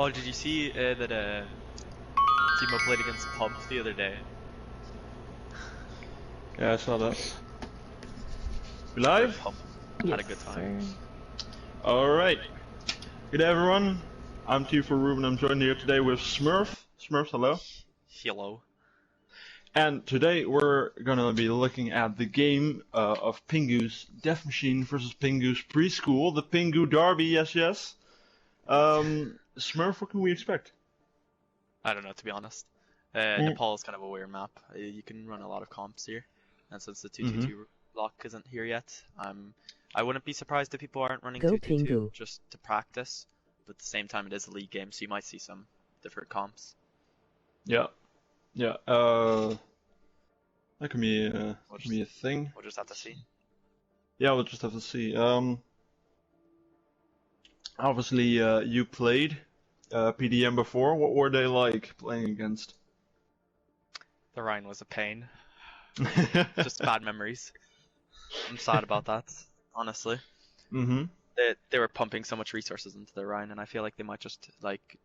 Oh, did you see that Timo played against Pump the other day? Yeah, I saw that. We live? Pump Yes, had a good time. Alright. Good day, everyone. I'm T for Ruben. I'm joined here today with Smurf. Smurf, hello. Hello. And today we're gonna be looking at the game of Pingu's Death Machine versus Pingu's Preschool, the Pingu Derby, yes. Smurf, what can we expect? I don't know, to be honest. Nepal is kind of a weird map. You can run a lot of comps here, and since the 222 block isn't here yet, I wouldn't be surprised if people aren't running 222 just to practice. But at the same time, it is a league game, so you might see some different comps. Yeah. That can be a thing. We'll just have to see. Yeah, we'll just have to see. Obviously, you played PDM before. What were they like playing against? The Rhine was a pain. Just bad memories. I'm sad about that, honestly. They were pumping so much resources into the Rhine, and I feel like they might just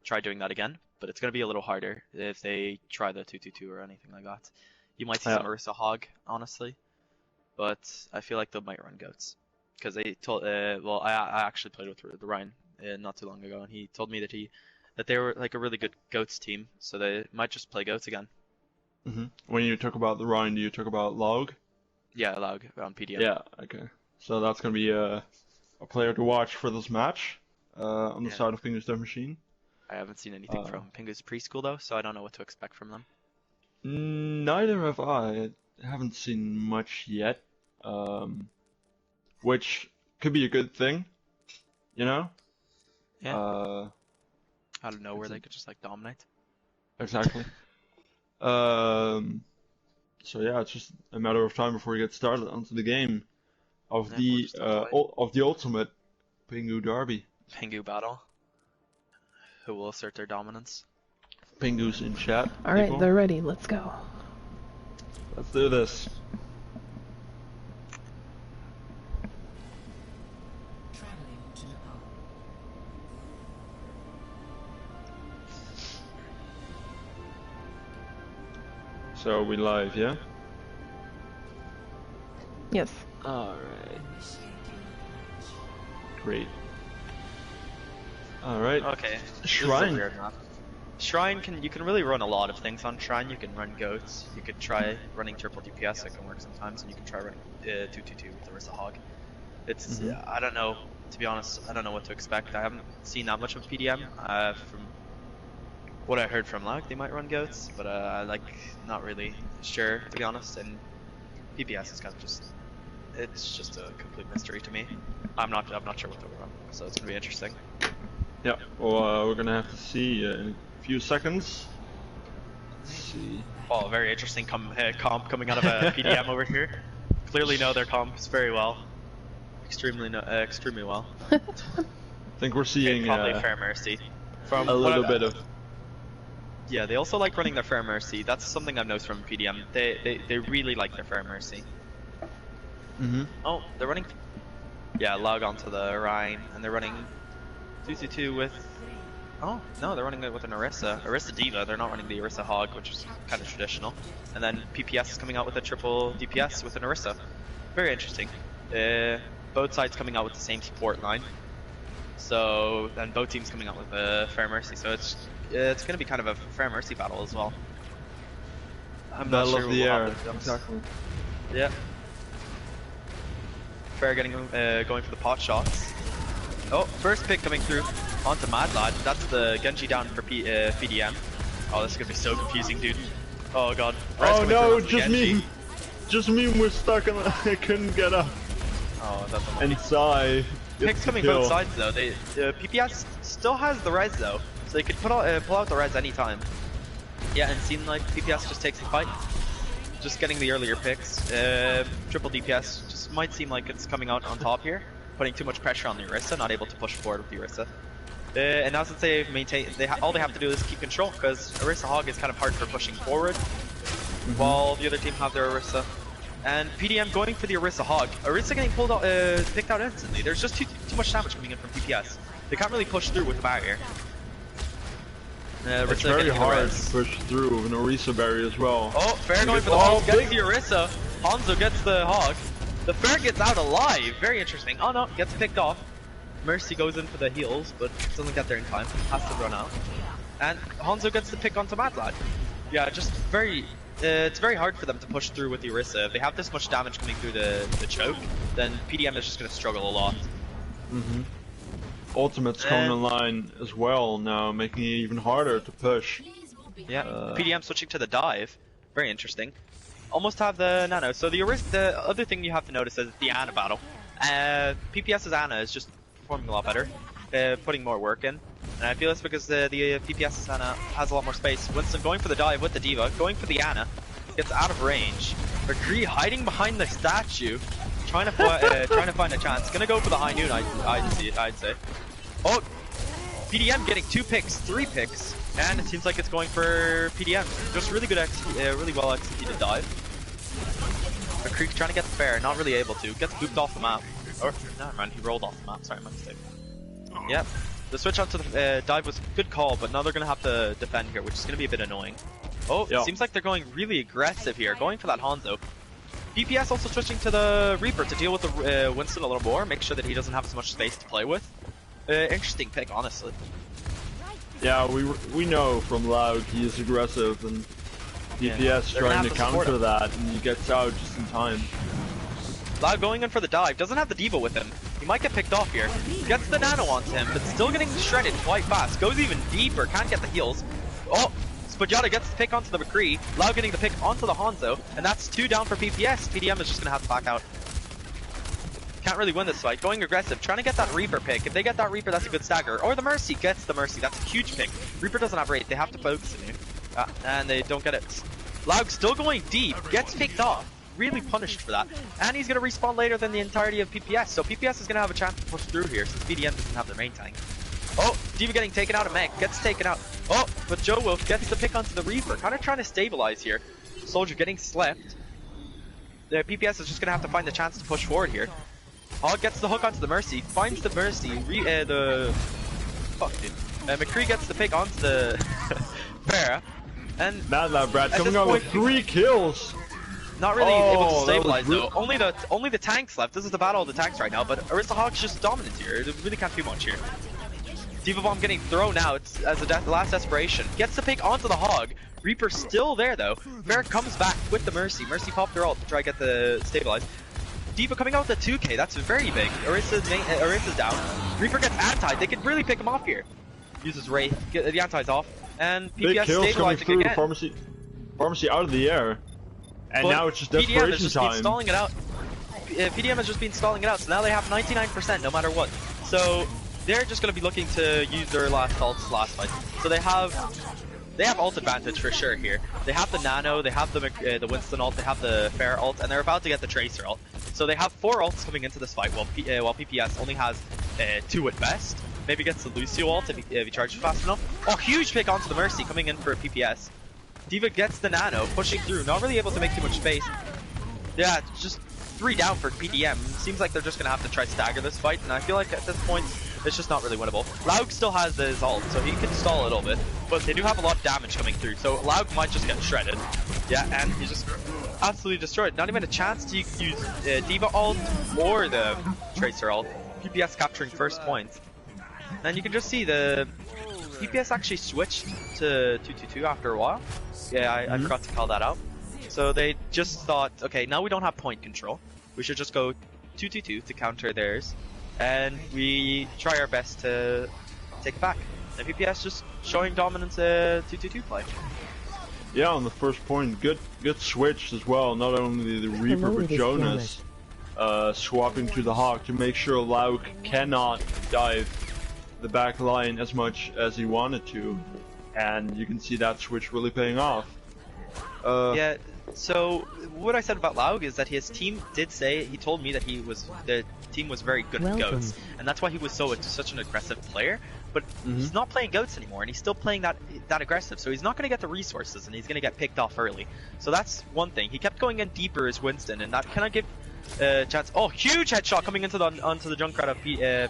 try doing that again. But it's gonna be a little harder if they try the 222 or anything like that. You might see some Orisa Hog, honestly, but I feel like they might run goats because they told. Well, I actually played with the Rhine not too long ago, and he told me that they were like a really good goats team, so they might just play goats again. When you talk about the Rhine, do you talk about Log? Yeah, Log on PDM. Yeah, okay. So that's gonna be a player to watch for this match on the side of Pingu's Death Machine. I haven't seen anything from Pingu's Preschool though, so I don't know what to expect from them. Neither have I. I haven't seen much yet, which could be a good thing, you know? Yeah. Out of nowhere, they could just dominate. Exactly. So yeah, it's just a matter of time before we get started onto the game of the ultimate Pingu Derby. Pingu battle. Who will assert their dominance? Pingu's in chat. Alright, they're ready. Let's go. Let's do this. So are we live, yeah? Yes. Alright. Great. Alright. Okay. Shrine. Shrine you can really run a lot of things on Shrine. You can run goats. You could try running triple DPS. That can work sometimes, and you can try running 222 with Orisa Hog. It's I don't know. To be honest, I don't know what to expect. I haven't seen that much of PDM. From what I heard from Lag, they might run goats, but not really sure, to be honest. And PPS is kind of it's just a complete mystery to me. I'm not sure what to run, so it's gonna be interesting. Yeah, well, we're gonna have to see in a few seconds. Let's see. Oh, very interesting comp coming out of a PDM over here. Clearly know their comps very well. Extremely well. I think we're seeing probably Fair Mercy. From a little bit of. Yeah, they also like running their Fair Mercy. That's something I've noticed from PDM. They really like their Fair Mercy. Oh, they're running. Yeah, log onto the Rhine, and they're running 222 with. Oh no, they're running it with an Orisa Diva. They're not running the Orisa Hog, which is kind of traditional. And then PPS is coming out with a triple DPS with an Orisa. Very interesting. Both sides coming out with the same support line. So then both teams coming out with a Fair Mercy. So it's going to be kind of a Fair Mercy battle as well. I'm not sure the air. Exactly. Yeah. Fair getting going for the pot shots. Oh, first pick coming through onto Mad Lad. That's the Genji down for PDM. Oh, this is gonna be so confusing, dude. Oh god. Oh no, just me. Just me was stuck and I couldn't get up. Oh, that's unlucky. And Sai. Picks coming both sides though. PPS still has the res though, so they could pull out the res anytime. Yeah, and seem like PPS just takes the fight. Just getting the earlier picks. Triple DPS just might seem like it's coming out on top here, putting too much pressure on the Orisa, not able to push forward with the Orisa. And now since they maintain, all they have to do is keep control, because Orisa Hog is kind of hard for pushing forward, while the other team have their Orisa. And PDM going for the Orisa Hog. Orisa getting picked out instantly. There's just too much damage coming in from PPS. They can't really push through with the barrier. It's very hard to push through with an Orisa berry as well. Oh, Fair going for the Hog, gets the Orisa. Hanzo gets the Hog. The Fair gets out alive. Very interesting. Oh no, gets picked off. Mercy goes in for the heals, but doesn't get there in time. Has to run out. And Hanzo gets the pick onto Mad Lad. Yeah, just very... it's very hard for them to push through with the Orisa. If they have this much damage coming through the choke, then PDM is just going to struggle a lot. Ultimate's coming online as well now, making it even harder to push. Yeah, PDM switching to the dive. Very interesting. Almost have the Nano. So the other thing you have to notice is the Ana battle. PPS's Ana is just performing a lot better, putting more work in. And I feel it's because the PPS's Ana has a lot more space. Winston going for the dive with the Diva, going for the Ana, gets out of range. McCree hiding behind the statue, trying to find a chance. Gonna go for the high noon, I'd say. Oh, PDM getting 2 picks, 3 picks, and it seems like it's going for PDM. Just really good, really well executed dive. McCree trying to get the Fair, not really able to. Gets booped off the map. Or, never mind, he rolled off the map. Sorry, my mistake. Yep. The switch onto the dive was a good call, but now they're gonna have to defend here, which is gonna be a bit annoying. Oh, it seems like they're going really aggressive here, going for that Hanzo. DPS also switching to the Reaper to deal with the Winston a little more, make sure that he doesn't have as much space to play with. Interesting pick, honestly. Yeah, we know from Laug he is aggressive, and DPS trying to counter that, and he gets out just in time. Laug going in for the dive, doesn't have the Diva with him. He might get picked off here. Gets the Nano onto him, but still getting shredded quite fast. Goes even deeper, can't get the heals. Oh, Spaggiata gets the pick onto the McCree. Laug getting the pick onto the Hanzo, and that's 2 down for PPS. PDM is just gonna have to back out. Can't really win this fight. Going aggressive, trying to get that Reaper pick. If they get that Reaper, that's a good stagger. Or the Mercy gets the Mercy. That's a huge pick. Reaper doesn't have rate. They have to focus on you. And they don't get it. Laug still going deep. Gets picked off. Really punished for that. And he's going to respawn later than the entirety of PPS. So PPS is going to have a chance to push through here since BDM doesn't have their main tank. Oh, Diva getting taken out of Meg. Gets taken out. Oh, but Joe Wolf gets the pick onto the Reaper. Kind of trying to stabilize here. Soldier getting slept. The PPS is just going to have to find the chance to push forward here. Hog gets the hook onto the Mercy, finds the Mercy, McCree gets the pick onto the Farah, and Mad Lad Brad coming out with 3 kills! Not really able to stabilize though, only the tanks left. This is the battle of the tanks right now, but Orisa Hog's just dominant here, they really can't do much here. Diva Bomb getting thrown out as the last desperation, gets the pick onto the Hog, Reaper still there though, Farah comes back with the Mercy popped her ult to try to get the stabilize. Diva coming out with a 2k, that's very big. Orisa's down. Reaper gets anti, they could really pick him off here. Uses Wraith, get the anti's off, and PPS stabilizing again. Pharmacy out of the air. And now it's just desperation time. Stalling it out. PDM has just been stalling it out, so now they have 99% no matter what. So they're just going to be looking to use their last ults last fight. So they have ult advantage for sure here. They have the Nano, they have the Winston ult, they have the Fair ult, and they're about to get the Tracer ult. So they have 4 ults coming into this fight, while PPS only has 2 at best. Maybe gets the Lucio ult if he charges fast enough. Oh, huge pick onto the Mercy coming in for PPS. Diva gets the Nano, pushing through, not really able to make too much space. Yeah, just 3 down for PDM. Seems like they're just going to have to try stagger this fight, and I feel like at this point, it's just not really winnable. Laug still has his ult, so he can stall a little bit, but they do have a lot of damage coming through, so Laug might just get shredded. Yeah, and he's just absolutely destroyed. Not even a chance to use Diva ult or the Tracer ult. PPS capturing first point. And you can just see the PPS actually switched to 2-2-2 after a while. Yeah, I forgot to call that out. So they just thought, okay, now we don't have point control. We should just go 2-2-2 to counter theirs. And we try our best to take it back. And PPS just showing dominance 2-2-2 play. Yeah, on the first point, good switch as well. Not only the Reaper, but Jonas swapping to the Hawk to make sure Laug cannot dive the back line as much as he wanted to. And you can see that switch really paying off. Yeah, so what I said about Laug is that his team did say, he told me that the team was very good at goats, and that's why he was such an aggressive player. But he's not playing goats anymore, and he's still playing that aggressive, so he's not going to get the resources, and he's going to get picked off early. So that's one thing. He kept going in deeper as Winston, and that kind of give a chance. Oh, huge headshot coming onto the Junkrat of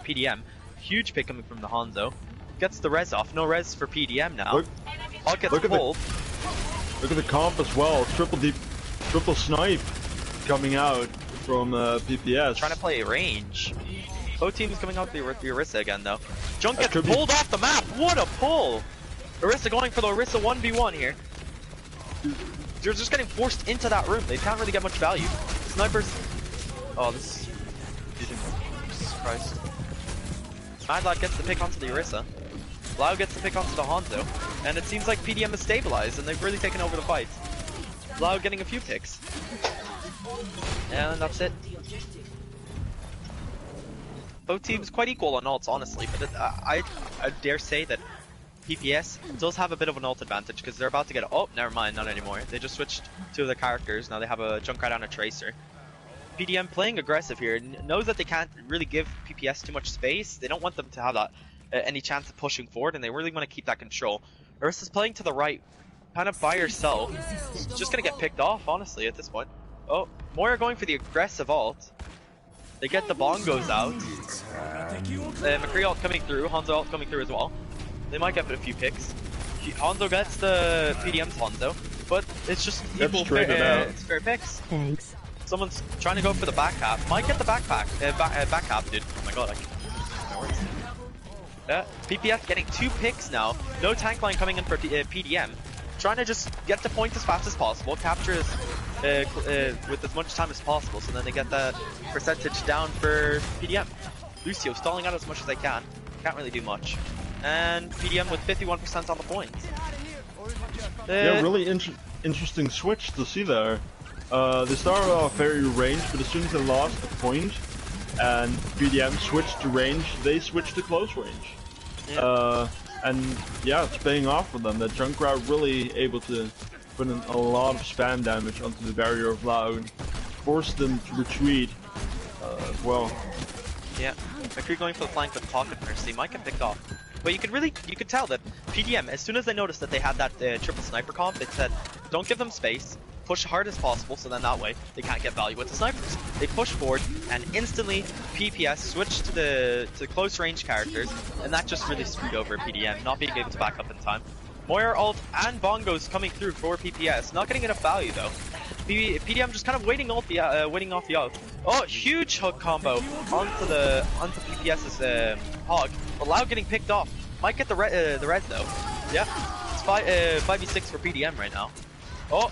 PDM. Huge pick coming from the Hanzo. gets the res off. No res for PDM now. Hog gets look pulled. Look at the comp as well. Triple snipe coming out from PPS. Trying to play range. Both teams coming out with the Orisa again though. Junk gets could pulled off the map. What a pull! Orisa going for the Orisa 1v1 here. They're just getting forced into that room. They can't really get much value. Snipers. Oh, this is beautiful. Jesus Christ. Mad Lad gets the pick onto the Orisa. Lau gets the pick onto the Hanzo. And it seems like PDM is stabilized and they've really taken over the fight. Lau getting a few picks. And that's it. Both teams quite equal on ults, honestly, but I dare say that PPS does have a bit of an ult advantage because they're about to get. Oh, never mind, not anymore. They just switched two of the characters. Now they have a Junkrat and a Tracer. PDM playing aggressive here, knows that they can't really give PPS too much space. They don't want them to have that any chance of pushing forward, and they really want to keep that control. Orisa's playing to the right, kind of by herself. Just gonna get picked off, honestly, at this point. Oh, Moira going for the aggressive ult. They get the bongos out. McCree ult coming through, Hanzo ult coming through as well. They might get a few picks. Hanzo gets the PDM's Hanzo, but it's just equal it's fair picks. Thanks. Someone's trying to go for the back half. Might get the back half, dude. Oh my god, I can't. PPS getting 2 picks now. No tank line coming in for PDM. Trying to just get the point as fast as possible, capture with as much time as possible, so then they get that percentage down for PDM. Lucio stalling out as much as they can. Can't really do much. And PDM with 51% on the point. Yeah, really interesting switch to see there. They started off very ranged, but as soon as they lost the point and PDM switched to range, they switched to close range. Yeah. And yeah, it's paying off for them. That Junkrat really able to put in a lot of spam damage onto the barrier of Loud, forced them to retreat as well. Yeah, McCree going for the flank with Pocket Mercy might get picked off. But you could tell that PDM, as soon as they noticed that they had that triple sniper comp, it said, don't give them space, push hard as possible, so then that way they can't get value with the snipers. They push forward, and instantly PPS switched to the close range characters, and that just really screwed over PDM, not being able to back up in time. Moira ult and bongos coming through for PPS, not getting enough value though. PDM just kind of waiting off the ult. Oh, huge hook combo onto PPS's hog. But Lau getting picked off. Might get the res though. Yeah, it's 5v6 for PDM right now. Oh,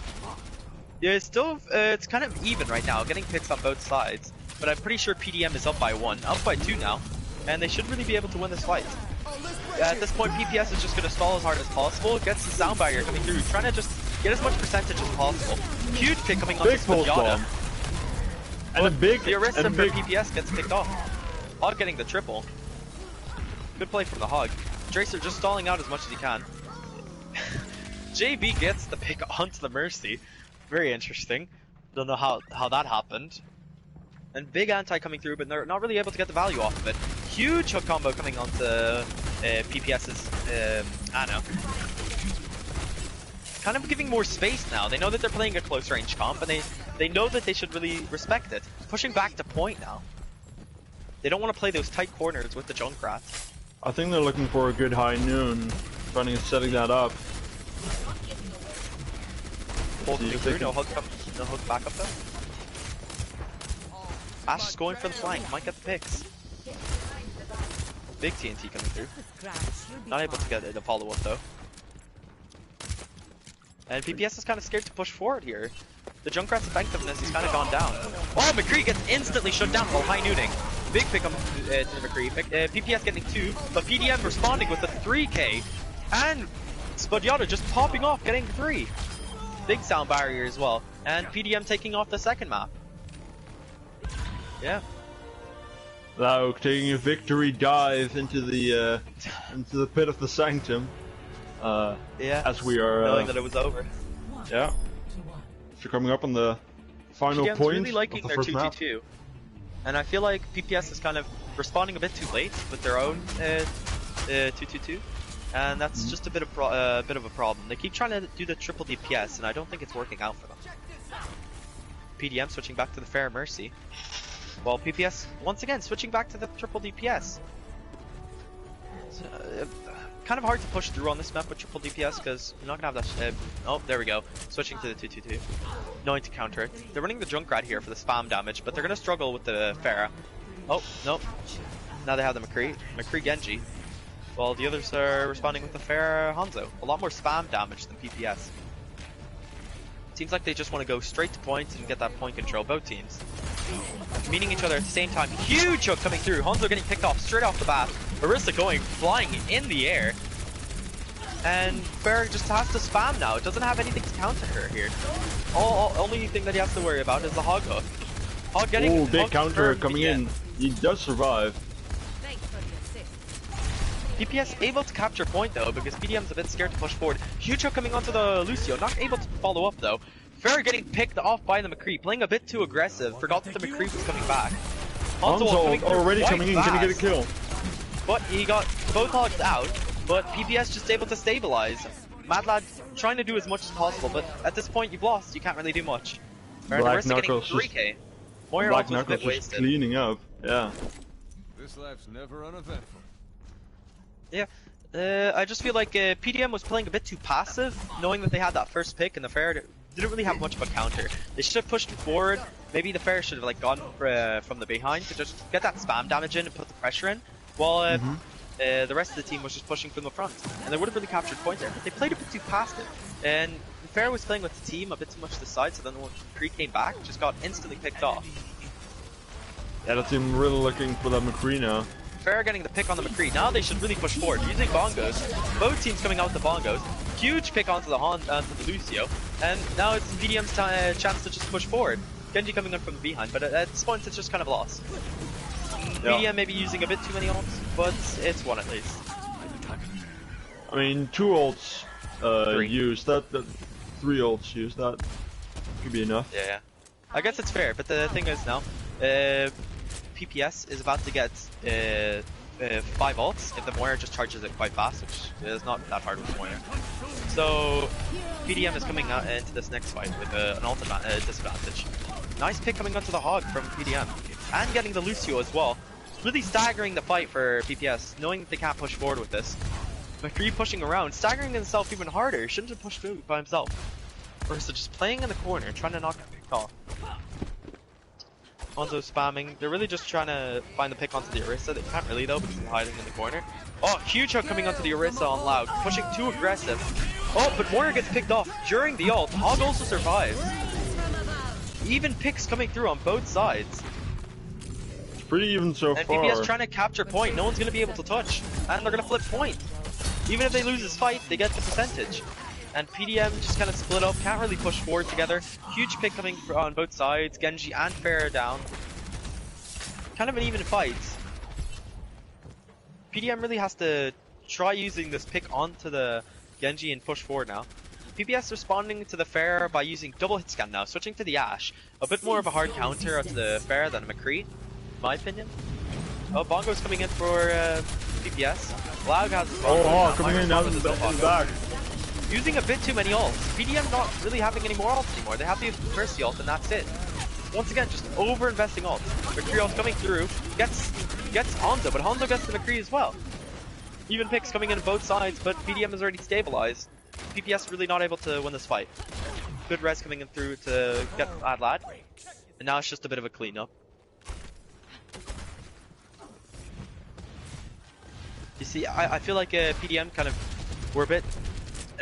yeah, it's kind of even right now, getting picks on both sides. But I'm pretty sure PDM is up by 1, up by 2 now, and they should really be able to win this fight. At this point, PPS is just going to stall as hard as possible. Gets the sound barrier coming through, trying to just get as much percentage as possible. Huge pick coming on this Pinata. And a big the Orisa for PPS gets picked off. Hog getting the triple. Good play from the Hog. Tracer just stalling out as much as he can. JB gets the pick onto the Mercy. Very interesting. Don't know how that happened. And big anti coming through, but they're not really able to get the value off of it. Huge hook combo coming onto PPS's Anna. Kind of giving more space now. They know that they're playing a close range comp, and they know that they should really respect it. Pushing back to point now. They don't want to play those tight corners with the Junkrat. I think they're looking for a good high noon, trying to setting that up. No hook back up though. Ash is going for the flank, might get the picks. Big TNT coming through. Not able to get the follow up though. And PPS is kind of scared to push forward here. The Junkrat's effectiveness has kind of gone down. Oh, McCree gets instantly shut down while high nooning. Big pick on to McCree. PPS getting 2, but PDM responding with a 3k. And Spudiotta just popping off, getting 3. Big sound barrier as well. And PDM taking off the second map. Yeah. Lau taking a victory dive into the pit of the sanctum. Yeah. As we are knowing that it was over. Yeah. So coming up on the final PDM's point really liking of the their first 2v2. And I feel like PPS is kind of responding a bit too late with their own 2-2-2. And that's just a bit of a problem. They keep trying to do the triple DPS, and I don't think it's working out for them. PDM switching back to the Fair Mercy, while PPS once again switching back to the triple DPS. So, kind of hard to push through on this map with triple DPS because you're not gonna have that. Oh, there we go. Switching to the 2-2-2. Knowing to counter it. They're running the Junkrat here for the spam damage, but they're gonna struggle with the Pharah. Oh, no. Now they have the McCree Genji. While the others are responding with the Pharah Hanzo. A lot more spam damage than PPS. Seems like they just want to go straight to points and get that point control, both teams. Meeting each other at the same time. Huge hook coming through. Hanzo getting picked off straight off the bat. Orisa flying in the air. And Pharah just has to spam now. It doesn't have anything to counter her here. Only thing that he has to worry about is the hog hook. Hog getting oh, big counter coming in. He does survive. PPS able to capture point though, because PDM's a bit scared to push forward. Huge hook coming onto the Lucio, not able to follow up though. Pharah getting picked off by the McCree, playing a bit too aggressive, forgot that the McCree was coming back. Hanzo already coming in, can he get a kill? But he got both hogs out, but PPS just able to stabilize. Mad Lad trying to do as much as possible, but at this point you've lost, you can't really do much. Black Knuckles just, Black Knuckles just cleaning up, yeah. This life's never uneventful. Yeah, I just feel like PDM was playing a bit too passive, knowing that they had that first pick and the Pharah didn't really have much of a counter. They should have pushed forward. Maybe the Pharah should have like gone from the behind to just get that spam damage in and put the pressure in, while the rest of the team was just pushing from the front. And they would have really captured point there, but they played a bit too passive. And Pharah was playing with the team a bit too much to the side, so then when McCree came back, just got instantly picked off. Yeah, that team really looking for that McCree now. Pharah getting the pick on the McCree. Now they should really push forward using bongos. Both teams coming out with the bongos. Huge pick onto the Lucio, and now it's PDM's chance to just push forward. Genji coming in from the behind, but at this point it's just kind of lost. Yeah. PDM maybe using a bit too many ults, but it's one at least. I mean, 2 ults used. That 3 ults used. That could be enough. Yeah. I guess it's fair, but the thing is now, PPS is about to get 5 ults if the Moira just charges it quite fast, which is not that hard with the Moira. So PDM is coming out into this next fight with an ult disadvantage. Nice pick coming onto the Hog from PDM, and getting the Lucio as well. Really staggering the fight for PPS, knowing that they can't push forward with this. McCree pushing around, staggering himself even harder. Shouldn't have pushed through by himself. Orisa just playing in the corner, trying to knock the pick off. Hanzo spamming. They're really just trying to find the pick onto the Orisa. They can't really though because he's hiding in the corner. Oh, huge hook coming onto the Orisa on Loud, pushing too aggressive. Oh, but Moira gets picked off during the ult. Hog also survives. Even picks coming through on both sides. It's pretty even so far. And PPS trying to capture point. No one's going to be able to touch. And they're going to flip point. Even if they lose this fight, they get the percentage. And PDM just kind of split up, can't really push forward together. Huge pick coming on both sides, Genji and Pharah down. Kind of an even fight. PDM really has to try using this pick onto the Genji and push forward now. PPS responding to the Pharah by using double hit scan now, switching to the Ashe. A bit more of a hard counter to the Pharah than McCree, in my opinion. Oh, Bongo's coming in for PPS. Laug has his Bongo coming in out of the back. Using a bit too many ults. PDM not really having any more ults anymore. They have the Mercy ult and that's it. Once again, just over-investing ults. McCree ult's coming through, gets Hanzo, but Hanzo gets the McCree as well. Even picks coming in both sides, but PDM is already stabilized. PPS really not able to win this fight. Good res coming in through to get Mad Lad. And now it's just a bit of a cleanup. You see, I feel like PDM kind of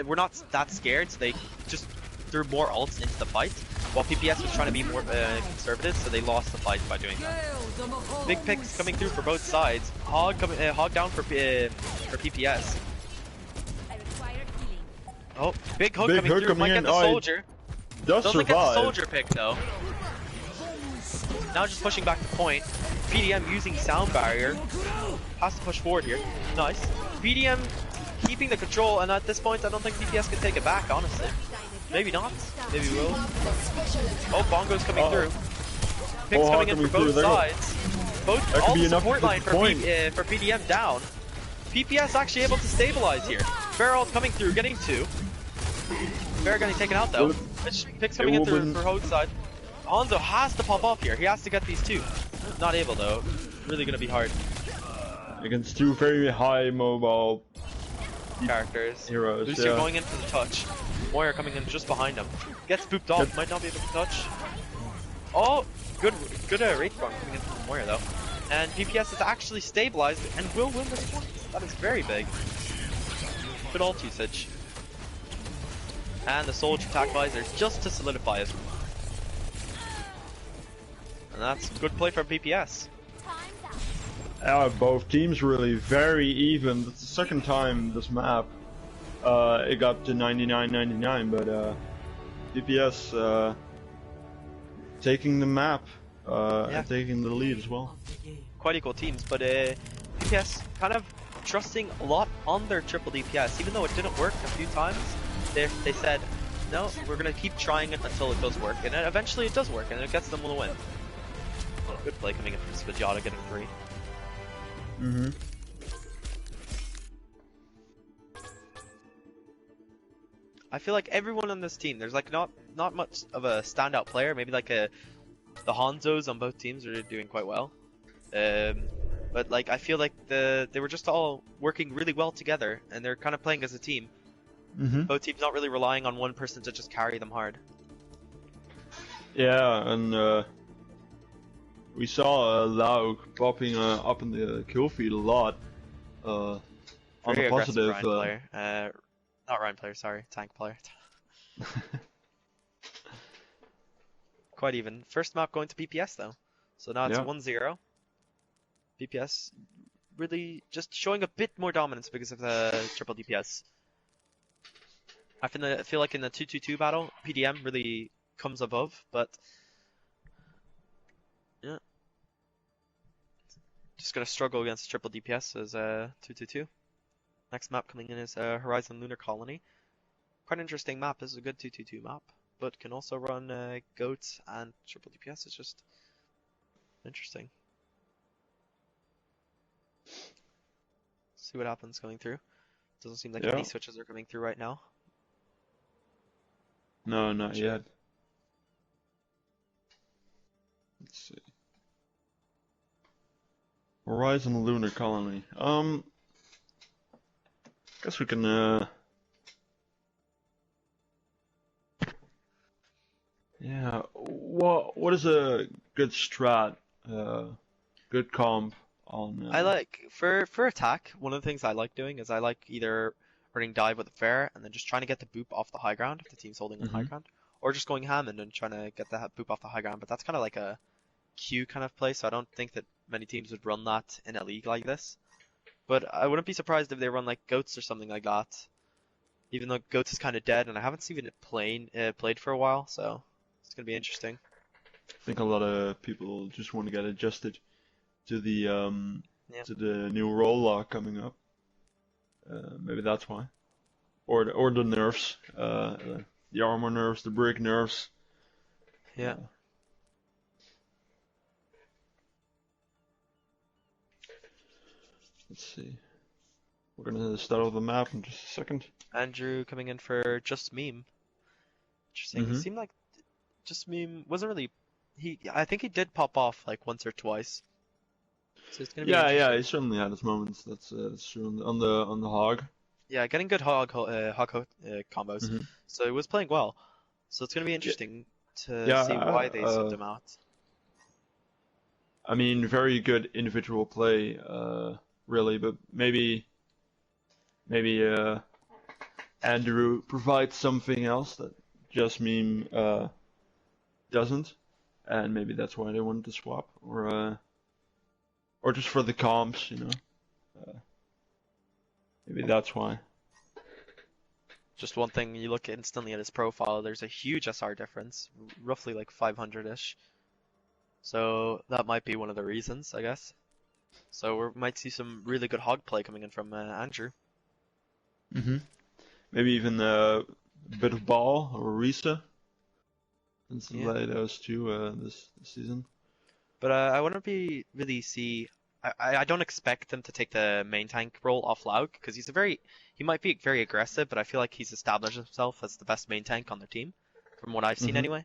we're not that scared, so they just threw more ults into the fight, while PPS was trying to be more conservative, so they lost the fight by doing that. Big picks coming through for both sides. Hog down for PPS. Oh, big hook coming through. Might get the soldier. Doesn't get the soldier pick though. Now just pushing back the point. PDM using sound barrier. Has to push forward here. Nice. PDM keeping the control, and at this point I don't think PPS can take it back, honestly. Maybe not. Maybe we will. Oh, Bongo's coming through. Picks coming in for both sides. All the support line for PDM down. PPS actually able to stabilize here. Barrel coming through, getting 2. Pharah getting taken out though. Picks coming in through for Hode's side. Hanzo has to pop off here. He has to get these 2. Not able though. Really gonna be hard. Against 2 very high mobile characters. Heroes, Lucio yeah. going in for the touch. Moira coming in just behind him. Gets booped off, might not be able to touch. Oh, good Wraith Form coming in from Moira though. And PPS is actually stabilized and will win this point. That is very big. Good ult usage. And the Soldier attack visor just to solidify it. And that's good play from PPS. Both teams really very even. It's the second time this map it got to 99-99, but DPS taking the map and taking the lead as well. Quite equal teams, but DPS kind of trusting a lot on their triple DPS, even though it didn't work a few times. They said, no, we're gonna keep trying it until it does work, and then eventually it does work, and it gets them the win. Good play coming in from Spaggiata, getting 3. I feel like everyone on this team, there's like not much of a standout player. Maybe like the Hanzos on both teams are doing quite well. But like I feel like they were just all working really well together, and they're kind of playing as a team. Both teams not really relying on one person to just carry them hard. Yeah, and we saw Lau popping up in the kill feed a lot. On Very the positive Ryan player. Not Ryan player, sorry, tank player. Quite even. First map going to PPS though. So now it's 1-0. PPS really just showing a bit more dominance because of the triple DPS. I feel like in the 2-2-2 battle, PDM really comes above, but yeah. Just gonna struggle against triple DPS as 2-2-2. Next map coming in is Horizon Lunar Colony. Quite an interesting map. This is a good 2-2-2 map, but can also run goats and triple DPS. It's just interesting. See what happens going through. Doesn't seem like any switches are coming through right now. No, not yet. Let's see. Horizon Lunar Colony. Guess we can yeah, what is a good strat, good comp on I like for attack, one of the things I like doing is I like either running dive with a fair and then just trying to get the boop off the high ground if the team's holding the high ground, or just going Hammond and trying to get the boop off the high ground, but that's kind of like a Q kind of play, so I don't think that many teams would run that in a league like this. But I wouldn't be surprised if they run like Goats or something like that. Even though Goats is kind of dead, and I haven't seen it played for a while, so it's gonna be interesting. I think a lot of people just want to get adjusted to the to the new role lock coming up. Maybe that's why. Or the nerfs, the armor nerfs, the brick nerfs. Yeah. Let's see. We're gonna start off the map in just a second. Andrew coming in for Just Meme. Interesting. It seemed like Just Meme wasn't really. I think he did pop off like once or twice. So it's gonna be interesting. He certainly had his moments. That's true on the hog. Yeah, getting good hog combos. So he was playing well. So it's gonna be interesting to see why they subbed him out. I mean, very good individual play, really, but maybe Andrew provides something else that Just Meme doesn't, and maybe that's why they wanted to swap, or just for the comps, you know. Maybe that's why. Just one thing, you look instantly at his profile, there's a huge SR difference, roughly like 500-ish. So that might be one of the reasons, I guess. So we might see some really good hog play coming in from Andrew. Maybe even a bit of Ball or Risa. And play those two this season. But I wouldn't really see. I don't expect them to take the main tank role off Laug because he might be very aggressive, but I feel like he's established himself as the best main tank on their team, from what I've seen anyway.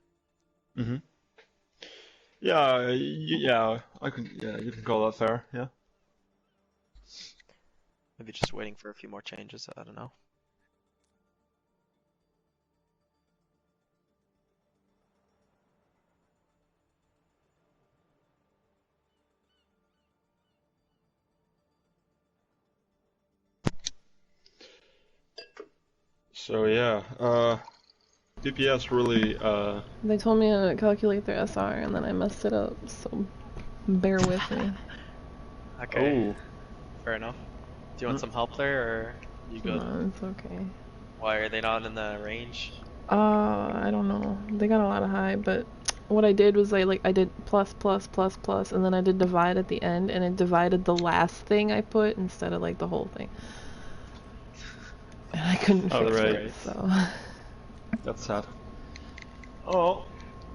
Yeah, you can call that fair, yeah. Maybe just waiting for a few more changes, I don't know. So yeah, PPS really, They told me to calculate their SR and then I messed it up, so bear with me. Okay. Oh. Fair enough. Do you want some help there, or you good? No, it's okay. Why are they not in the range? I don't know. They got a lot of high, but what I did was I did plus plus plus plus and then I did divide at the end and it divided the last thing I put instead of like the whole thing. And I couldn't fix it, so. That's sad. Oh,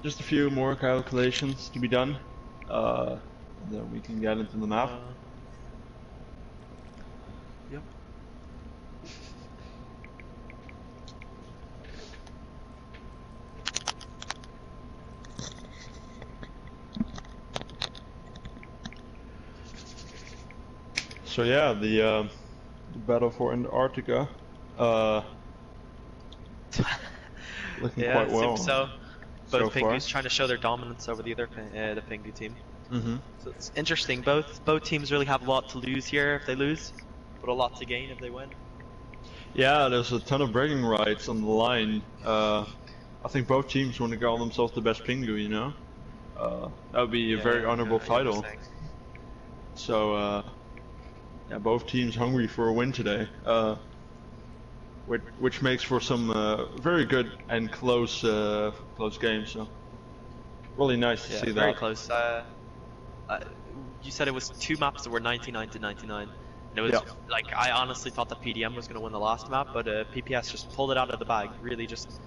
just a few more calculations to be done. Then we can get into the map. Yep. So yeah, the Battle for Antarctica, looking Yeah, quite well. seems so. Both so Pingu's far. trying to show their dominance over the Pingu team. Mm-hmm. So it's interesting. Both teams really have a lot to lose here if they lose, but a lot to gain if they win. Yeah, there's a ton of bragging rights on the line. I think both teams want to call themselves the best Pingu, you know? That would be a very honorable title. So, yeah, both teams hungry for a win today. Which makes for some very good and close games. So, really nice to see that. Very close. You said it was 2 maps that were 99 to 99. And it was like, I honestly thought that PDM was going to win the last map, but PPS just pulled it out of the bag. Really, just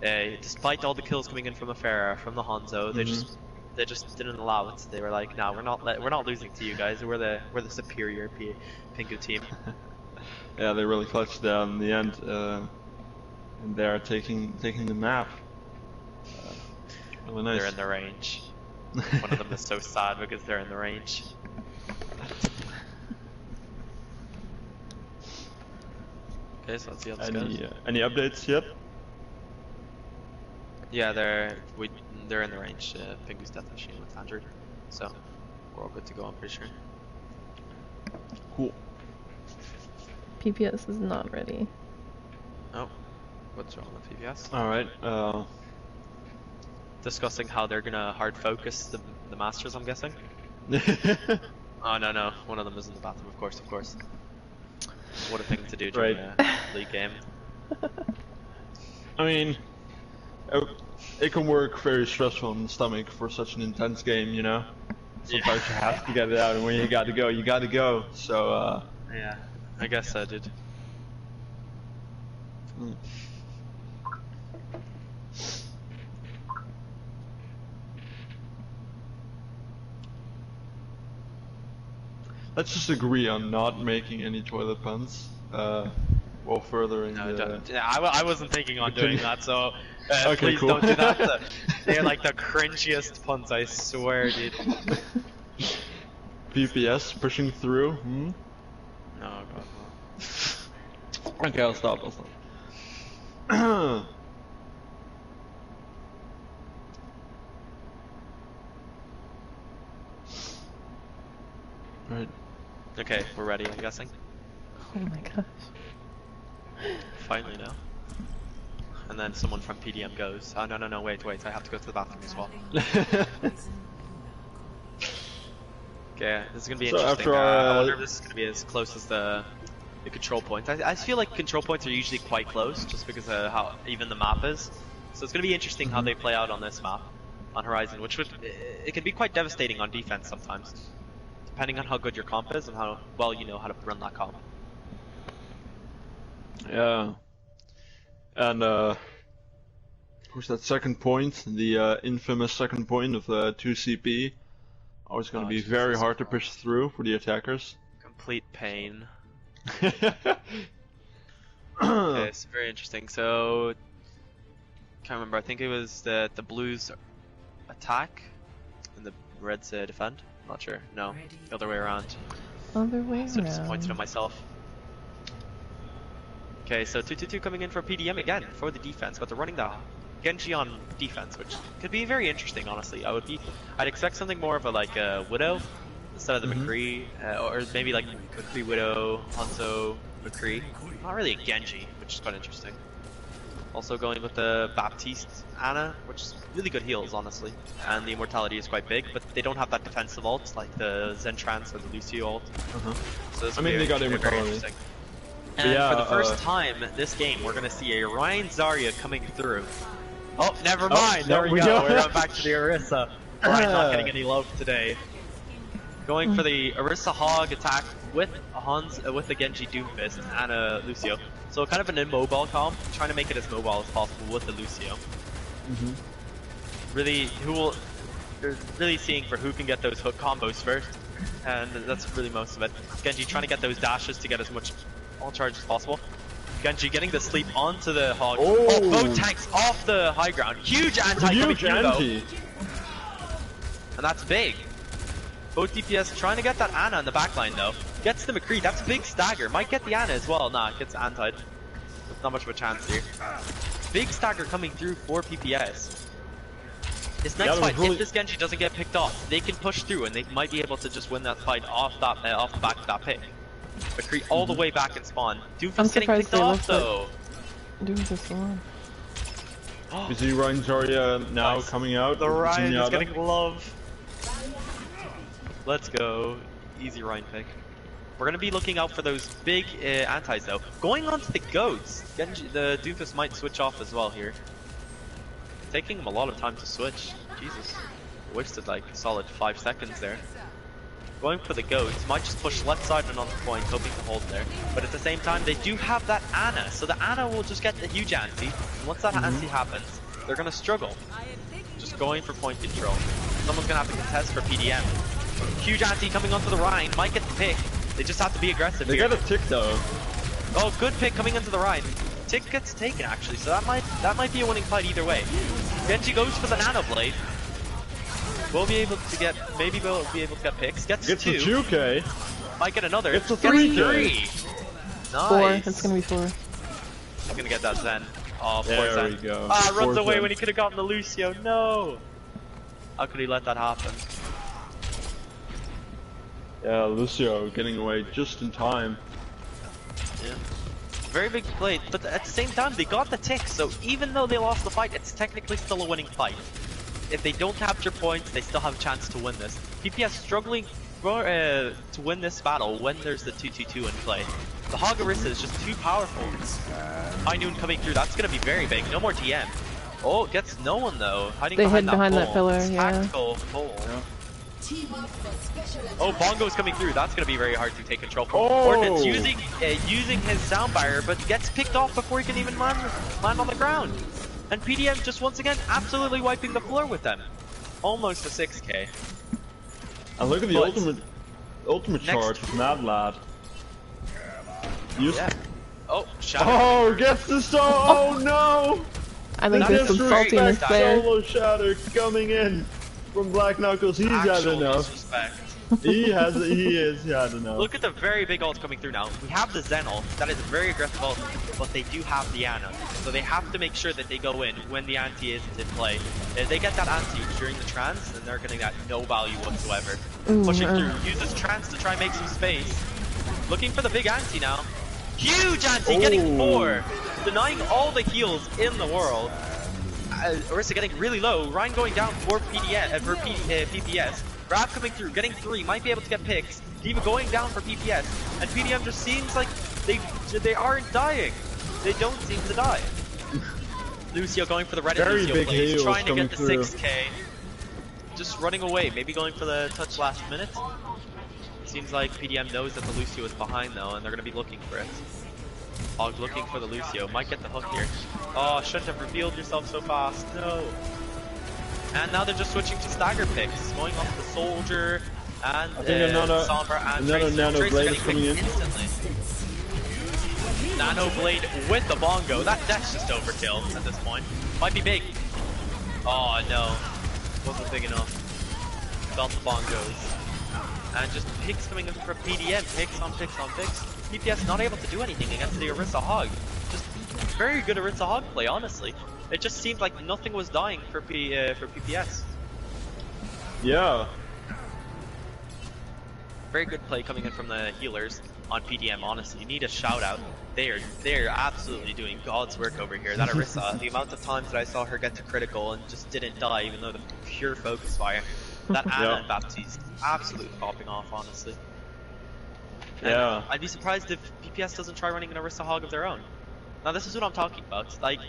despite all the kills coming in from Afera, from the Hanzo, they just didn't allow it. They were like, "No, we're not losing to you guys. We're the superior Pingu team." Yeah, they really clutched that in the end, and they're taking the map. Really nice. They're in the range. One of them is so sad because they're in the range. Okay, so let's see how this goes. Any updates yet? Yeah, they're in the range. Pingu's death machine with 100, so we're all good to go. I'm pretty sure. Cool. PPS is not ready. Oh, what's wrong with PPS? All right. Discussing how they're gonna hard focus the masters. I'm guessing. Oh no, one of them is in the bathroom. Of course. What a thing to do during a league game. I mean, it can work very stressful on the stomach for such an intense game, you know? Sometimes you have to get it out, and when you gotta go, you gotta go. So, yeah, I guess I did. Let's just agree on not making any toilet puns. While furthering I wasn't thinking on doing that, so okay, please cool. don't do that. They're like the cringiest puns, I swear, dude. PPS pushing through. No, God, no. Okay, I'll stop. Right. Okay, we're ready, I'm guessing. Oh my gosh. Finally now. And then someone from PDM goes, oh no, wait, I have to go to the bathroom as well. Okay, this is gonna be interesting. I wonder if this is gonna be as close as the control point. I feel like control points are usually quite close, just because of how even the map is. So it's gonna be interesting how they play out on this map, on Horizon, which it can be quite devastating on defense sometimes, depending on how good your comp is and how well you know how to run that comp. Yeah. And of course that second point, the infamous second point of 2CP, always going to be very hard to push through for the attackers. Complete pain. Okay, it's very interesting. So, can't remember. I think it was the Blues attack and the Reds defend. Not sure. No, the other way around. Other way So around. disappointed in myself. Okay, so 2-2-2 coming in for PDM again for the defense, but they're running the Genji on defense, which could be very interesting, honestly. I'd expect something more of a like a Widow instead of the McCree, or maybe like McCree Widow, Hanzo, McCree. Not really a Genji, which is quite interesting. Also going with the Baptiste Ana, which is really good heals, honestly. And the immortality is quite big, but they don't have that defensive ult like the Zen Trance or the Lucio ult. So this they got immortality. And yeah, for the first time this game, we're going to see a Ryan Zarya coming through. Oh, never mind. There we go. We're going back to the Orisa. Ryan's not getting any love today. Going for the Orisa Hog attack with with the Genji Doomfist and a Lucio. So kind of an immobile comp, trying to make it as mobile as possible with the Lucio. They're really seeing for who can get those hook combos first, and that's really most of it. Genji trying to get those dashes to get as much all charge as possible. Genji getting the sleep onto the Hog. Oh, both tanks off the high ground. Huge anti coming through though. And that's big. Both DPS trying to get that Ana in the backline though. Gets the McCree, that's a big stagger. Might get the Ana as well. Nah, it gets antied. Not much of a chance here. Big stagger coming through for PPS. This next fight, if this Genji doesn't get picked off, they can push through and they might be able to just win that fight off the back of that pick. McCree all the way back in spawn. Doomfist getting picked off though. Doomfist alone. You see Ryan Zarya now coming out. The Ryan is getting love. Let's go. Easy Ryan pick. We're going to be looking out for those big antis though. Going on to the goats. Genji, the Doomfist might switch off as well here. Taking him a lot of time to switch. Jesus. Wasted like a solid 5 seconds there. Going for the goats. Might just push left side and onto point, hoping to hold there. But at the same time, they do have that Ana. So the Ana will just get the huge anti. And once that anti happens, they're going to struggle. Just going for point control. Someone's going to have to contest for PDM. Huge anti coming onto the Rhine. Might get the pick. They just have to be aggressive here. They got a tick though. Oh, good pick coming into the Rhine. Tick gets taken actually, so that might be a winning fight either way. Genji goes for the Nano Blade. We'll be able to get, maybe we'll be able to get picks. Gets 2. A 2K. Might get another. It's a 3K. Nice. 4. It's gonna be 4. I'm gonna get that Zen. Oh, poor there Zen. we go. Ah, runs away when he could have gotten the Lucio. No. How could he let that happen? Yeah, Lucio getting away just in time. Yeah. Very big play, but at the same time they got the tick, so even though they lost the fight, it's technically still a winning fight. If they don't capture points, they still have a chance to win this. PPS struggling to win this battle when there's the 2-2-2 in play. The Hog Orisa is just too powerful. High Noon coming through, that's gonna be very big. No more TM. Oh, gets no one though. Hiding they hid behind that pillar, yeah. Tactical pull. Oh, Bongo's coming through. That's going to be very hard to take control from. Ordnance using his sound barrier, but gets picked off before he can even land on the ground. And PDM just once again absolutely wiping the floor with them. Almost a 6K. And look at the ultimate charge with Mad Lad. Yeah. Oh, Shadow. Oh, gets the solo. Oh no! I think there's some saltiness there. Solo Shatter coming in. From Black Knuckles, he's had enough. He had enough. Look at the very big ult coming through now. We have the Zen ult, that is a very aggressive ult, but they do have the Ana. So they have to make sure that they go in when the anti is in play. If they get that anti during the trance, then they're getting that no value whatsoever. Pushing through, uses trance to try and make some space. Looking for the big anti now. Huge anti, getting 4! Denying all the heals in the world. Orisa getting really low. Ryan going down for PPS. Grab coming through, getting 3. Might be able to get picks. D.Va going down for PPS. And PDM just seems like they aren't dying. They don't seem to die. Lucio going for the Reddit Lucio plays, trying to get the 6K. Just running away. Maybe going for the touch last minute. Seems like PDM knows that the Lucio is behind though, and they're going to be looking for it. Hog looking for the Lucio. Might get the hook here. Oh, shouldn't have revealed yourself so fast. No. And now they're just switching to stagger picks. Going off the Soldier and Sombra and Nano Blade coming in instantly. Nano Blade with the Bongo. That's just overkill at this point. Might be big. Oh no. Wasn't big enough. Felt the Bongos. And just picks coming in for PDM. Picks on picks on picks. PPS not able to do anything against the Orisa Hog. very good Orisa Hog play, honestly. It just seemed like nothing was dying for PPS. Yeah. Very good play coming in from the healers on PDM, honestly. You need a shout out. They're absolutely doing God's work over here. That Orisa, the amount of times that I saw her get to critical and just didn't die, even though the pure focus fire. That Ana and Baptiste, absolutely popping off, honestly. And Yeah. I'd be surprised if PPS doesn't try running an Orisa Hog of their own. Now this is what I'm talking about. Like,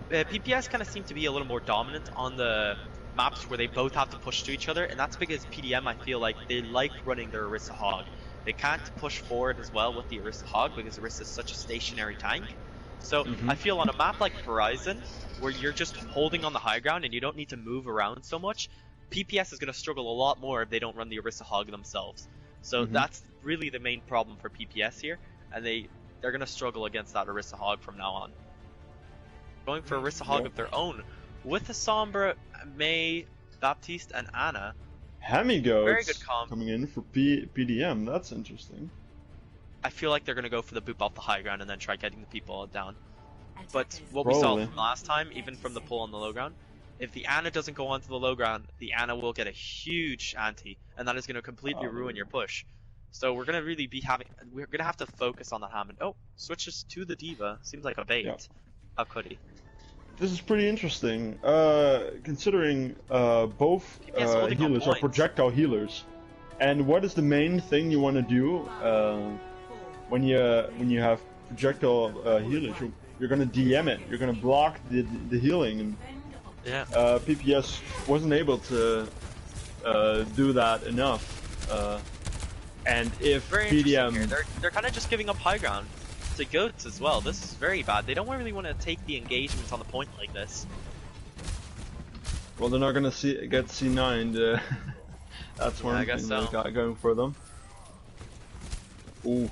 PPS kind of seem to be a little more dominant on the maps where they both have to push to each other, and that's because PDM, I feel like they like running their Orisa Hog. They can't push forward as well with the Orisa Hog because Orisa is such a stationary tank. So I feel on a map like Horizon, where you're just holding on the high ground and you don't need to move around so much, PPS is going to struggle a lot more if they don't run the Orisa Hog themselves. So that's really the main problem for PPS here, and they're going to struggle against that Orisa Hog from now on. Going for Orisa Hog of their own, with a Sombra, May, Baptiste, and Ana. Hemigoats Very good comp. coming in for PDM. That's interesting. I feel like they're going to go for the boop off the high ground and then try getting the people down. But what we saw from last time, even from the pull on the low ground, if the Ana doesn't go onto the low ground, the Ana will get a huge anti, and that is going to completely ruin your push. So we're going to really be we're going to have to focus on that Hammond. Oh, switches to the Diva. Seems like a bait. Yeah. How could he? This is pretty interesting, considering both healers are projectile healers. And what is the main thing you want to do when you have projectile healers? You're gonna DM it. You're gonna block the healing. And, yeah. PPS wasn't able to do that enough. And if very PDM, they're kind of just giving up high ground to goats as well. This is very bad. They don't really want to take the engagements on the point like this. Well, they're not gonna get C9'd. That's one thing they got going for them. Ooh.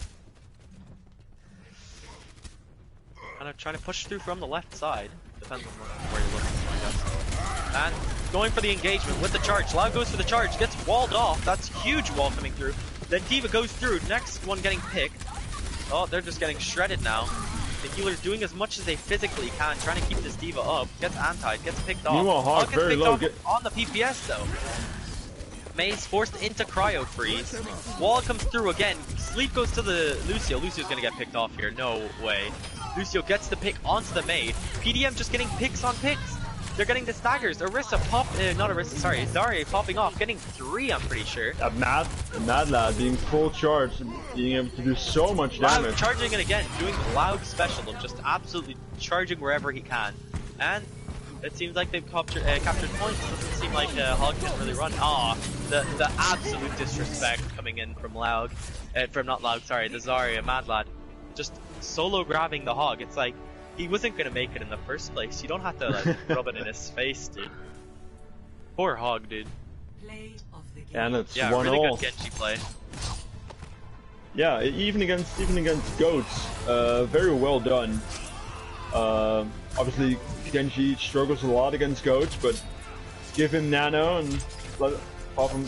Kind of trying to push through from the left side. Depends on where you're looking, I guess. And going for the engagement with the charge. Lau goes for the charge, gets walled off. That's huge wall coming through. Then Diva goes through. Next one getting picked. Oh, they're just getting shredded now. The healer's doing as much as they physically can, trying to keep this Diva up. Gets anti, gets picked off. Meanwhile, Hog gets very picked low. off on the PPS though. May's forced into cryo freeze. Wall comes through again. Sleep goes to the Lucio. Lucio's gonna get picked off here. No way. Lucio gets the pick onto the May. PDM just getting picks on picks. They're getting the staggers. Orisa not Orisa, sorry. Zarya popping off. Getting 3, I'm pretty sure. A mad lad being full charged and being able to do so much damage. Loud charging it again. Doing loud special of just absolutely charging wherever he can. And it seems like they've captured points. It doesn't seem like Hog can really run. The absolute disrespect coming in from Laug. From not Laug, sorry, the Zarya, Mad Lad. Just solo grabbing the Hog. It's like, he wasn't gonna make it in the first place. You don't have to like rub it in his face, dude. Poor Hog, dude. And it's yeah, 1-0. Really good Genji play. Yeah, even against goats, very well done. Obviously Genji struggles a lot against goats, but give him nano and pop him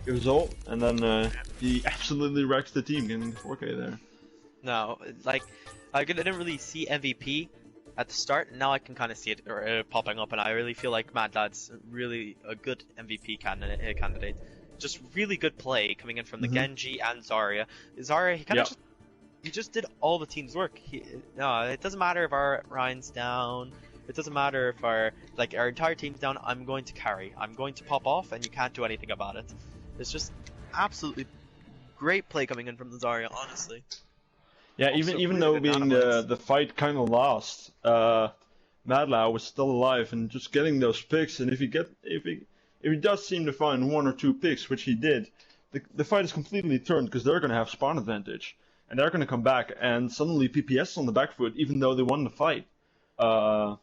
his ult, and then he absolutely wrecks the team, getting 4K there. No, like I didn't really see MVP at the start, and now I can kind of see it popping up, and I really feel like Mad Lad's really a good MVP candidate. Just really good play coming in from the Genji and Zarya. Zarya, he kind of just did all the team's work. No, it doesn't matter if our Ryan's down. It doesn't matter if our entire team's down. I'm going to carry. I'm going to pop off, and you can't do anything about it. It's just absolutely great play coming in from the Zarya, honestly. Yeah, Also, even really though good being the fight kind of lost, Madlau was still alive and just getting those picks. And if he does seem to find 1 or 2 picks, which he did, the fight is completely turned because they're going to have spawn advantage and they're going to come back, and suddenly PPS is on the back foot even though they won the fight. Yeah.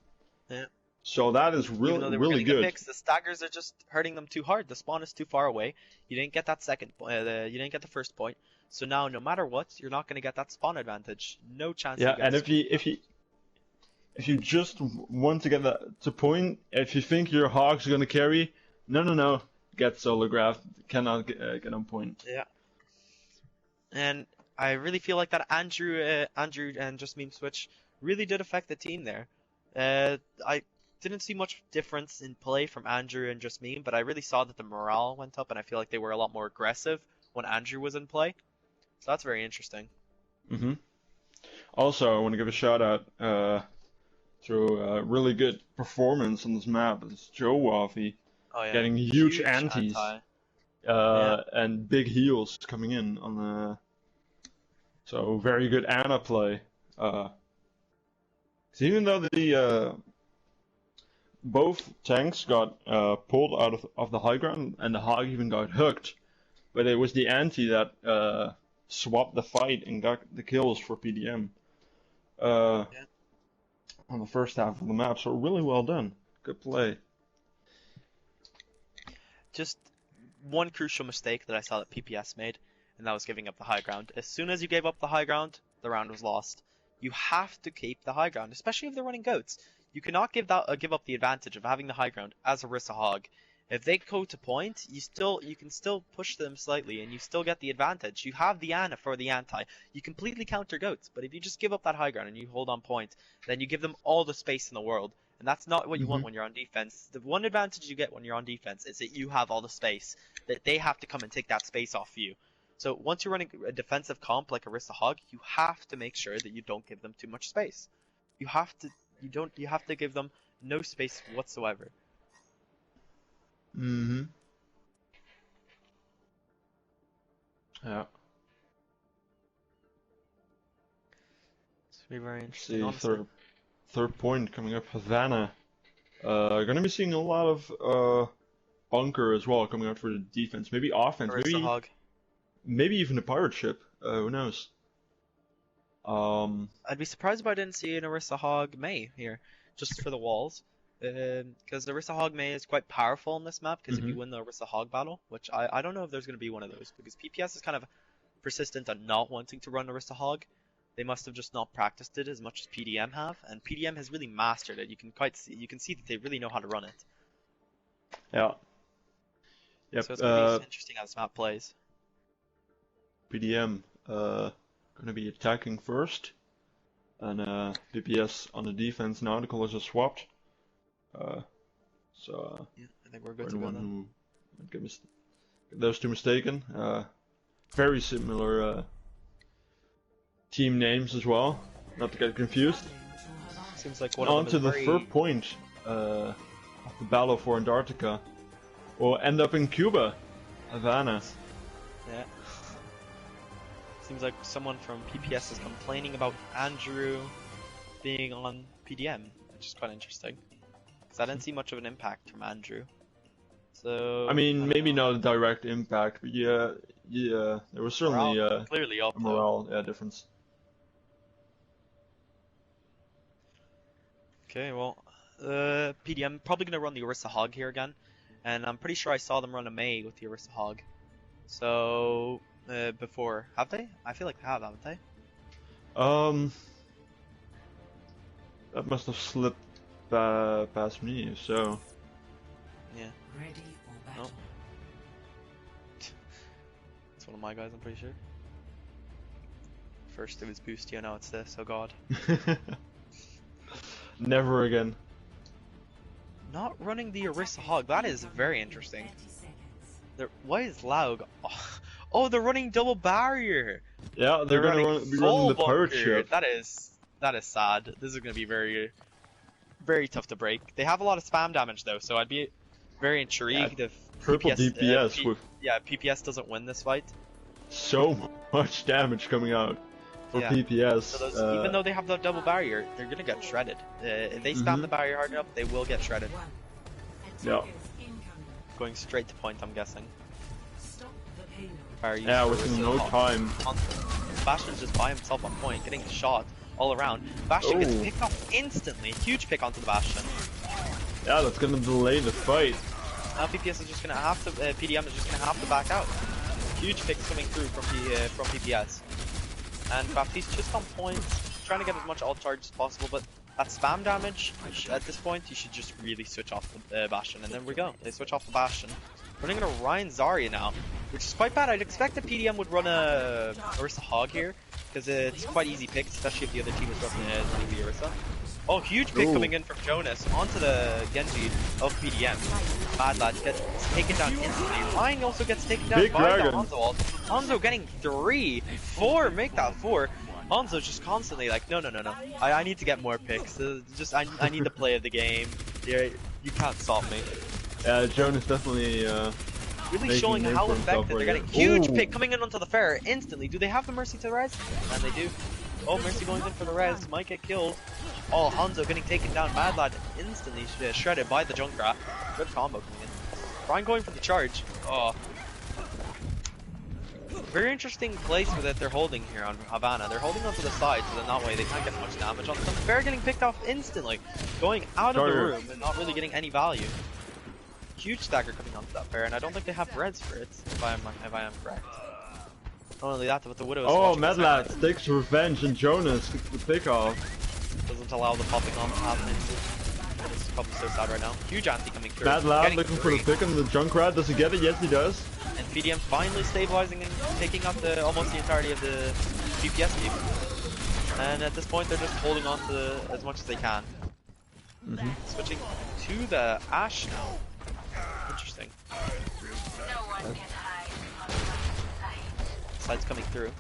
So that is really good. Picks, the staggers are just hurting them too hard. The spawn is too far away. You didn't get that second point. You didn't get the first point. So now, no matter what, you're not going to get that spawn advantage. No chance. Yeah, and if you just want to get that to point, if you think your Hog's going to carry, no, get solo graph. Cannot get on point. Yeah. And I really feel like that Andrew and Just Meme switch really did affect the team there. I didn't see much difference in play from Andrew and Just Meme, but I really saw that the morale went up, and I feel like they were a lot more aggressive when Andrew was in play. So that's very interesting. Mm-hmm. Also, I want to give a shout out to a really good performance on this map. It's Joe Waffy getting huge antis and big heals coming in on the. So very good Ana play. So even though the both tanks got pulled out of the high ground and the hog even got hooked, but it was the anti that swapped the fight and got the kills for PDM on the first half of the map. So really well done. Good play. Just one crucial mistake that I saw that PPS made, and that was giving up the high ground. As soon as you gave up the high ground, the round was lost. You have to keep the high ground, especially if they're running goats. You cannot give up the advantage of having the high ground as a Orisa hog. If they go to point, you can still push them slightly, and you still get the advantage. You have the Ana for the anti. You completely counter goats, but if you just give up that high ground and you hold on point, then you give them all the space in the world, and that's not what you want when you're on defense. The one advantage you get when you're on defense is that you have all the space. That they have to come and take that space off you. So once you're running a defensive comp like Orisa hog, you have to make sure that you don't give them too much space. You have to give them no space whatsoever. Mm-hmm. Yeah. It's gonna be very interesting. Third point coming up, Havana. Gonna be seeing a lot of bunker as well coming out for the defense. Maybe offense. Maybe even a pirate ship. Who knows? I'd be surprised if I didn't see an Orisa hog May here, just for the walls. Because the Orisa hog May is quite powerful in this map, because if you win the Orisa hog battle, which I don't know if there's going to be one of those, because PPS is kind of persistent on not wanting to run Orisa hog. They must have just not practiced it as much as PDM have, and PDM has really mastered it. You can see that they really know how to run it. Yeah. Yep. So it's going to be interesting how this map plays. PDM gonna be attacking first, and PPS on the defense now. The colors are swapped. Yeah, I think we're good to go then. Who get those two mistaken. Very similar team names as well, not to get confused. Seems like one on of them to the third point of the Battle for Antarctica. Will end up in Cuba, Havana. Yeah. Seems like someone from PPS is complaining about Andrew being on PDM, which is quite interesting. Because I didn't see much of an impact from Andrew. So I mean, maybe not a direct impact, but yeah, there was certainly clearly up, a morale difference. Okay, well, PDM probably gonna run the Orisa hog here again, and I'm pretty sure I saw them run a May with the Orisa hog. So before, have they? I feel like they have, haven't they? That must have slipped past me. So. Yeah. Ready for battle. No. It's one of my guys, I'm pretty sure. First it was Boostio, now it's this. Oh god. Never again. Not running the Orisa hog. That is very interesting. Why is Laug? Oh, they're running double barrier. Yeah, they're gonna be running the pirate ship. That is sad. This is gonna be very, very tough to break. They have a lot of spam damage though, so I'd be very intrigued if triple DPS with PPS doesn't win this fight. So much damage coming out for PPS. So even though they have the double barrier, they're gonna get shredded. If they spam the barrier hard enough, they will get shredded. Yeah. Going straight to point, I'm guessing. Yeah, within no time. Bastion's just by himself on point, getting shot all around. Bastion gets picked off instantly. Huge pick onto the Bastion. Yeah, that's gonna delay the fight. Now PPS is just gonna have to. PDM is just gonna have to back out. Huge picks coming through from PPS. And Baptiste just on point, trying to get as much alt charge as possible, but that spam damage, at this point, you should just really switch off the Bastion, and then we go. They switch off the Bastion. Running an Orion Zarya now, which is quite bad. I'd expect the PDM would run a Orisa Hog here, because it's quite easy pick, especially if the other team is running the Orisa. Oh, huge pick coming in from Jonas onto the Genji of PDM. Mad Lad gets taken down instantly. Ryan also gets taken down by the Hanzo. Hanzo getting 3, 4, make that 4. Hanzo's just constantly like, no. I need to get more picks. I need the play of the game. You can't stop me. Jonas definitely really showing how effective they're getting. Huge pick coming in onto the Pharah instantly. Do they have the Mercy to res? And they do. Oh, Mercy going in for the res. Might get killed. Oh, Hanzo getting taken down. Mad Lad instantly shredded by the Junkrat. Good combo coming in. Ryan going for the charge. Oh. Very interesting place that they're holding here on Havana. They're holding onto the side so that that way they can't get much damage on them. Pharah getting picked off instantly. Going out of the room and not really getting any value. Huge stagger coming onto that Pharah, and I don't think they have reds for it, if I am correct. Not only that, but the Widow is Mad Lad takes revenge, and Jonas gets the pick off. Doesn't allow the popping on to happen. It's probably so sad right now. Huge anti coming through. Mad Lad looking for the pick on the Junkrat. Does he get it? Yes, he does. And PDM finally stabilizing and taking up almost the entirety of the DPS team. And at this point, they're just holding on to as much as they can. Switching to the Ashe now. Interesting. Side's coming through.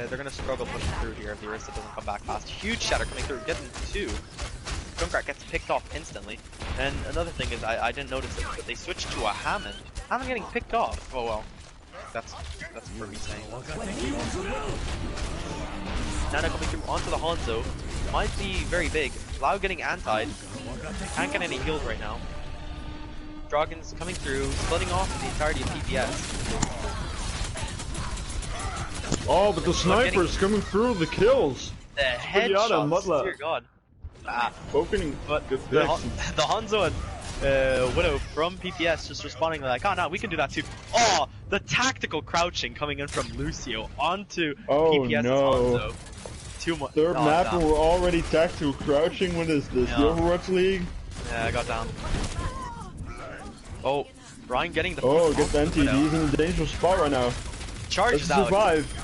They're gonna struggle pushing through here if the Orisa doesn't come back fast. Huge shatter coming through, getting 2. Junkrat gets picked off instantly. And another thing is, I didn't notice it, but they switched to a Hammond. Hammond getting picked off. Oh well. That's for me saying. Nana coming through onto the Hanzo. Might be very big. Lau getting antied. Can't get any heals right now. Dragon's coming through, splitting off the entirety of PPS. Oh, but the sniper's coming through the kills. The headshots, dear god. Opening but good the Hanzo and Widow from PPS just responding like, oh no, we can do that too. Oh, the tactical crouching coming in from Lucio onto PPS's Hanzo. Too much. Third map and we're already tactical crouching. What is this? The Overwatch League? Yeah, I got down. Oh, Ryan getting the gets empty. He's in a dangerous spot right now. Charges out.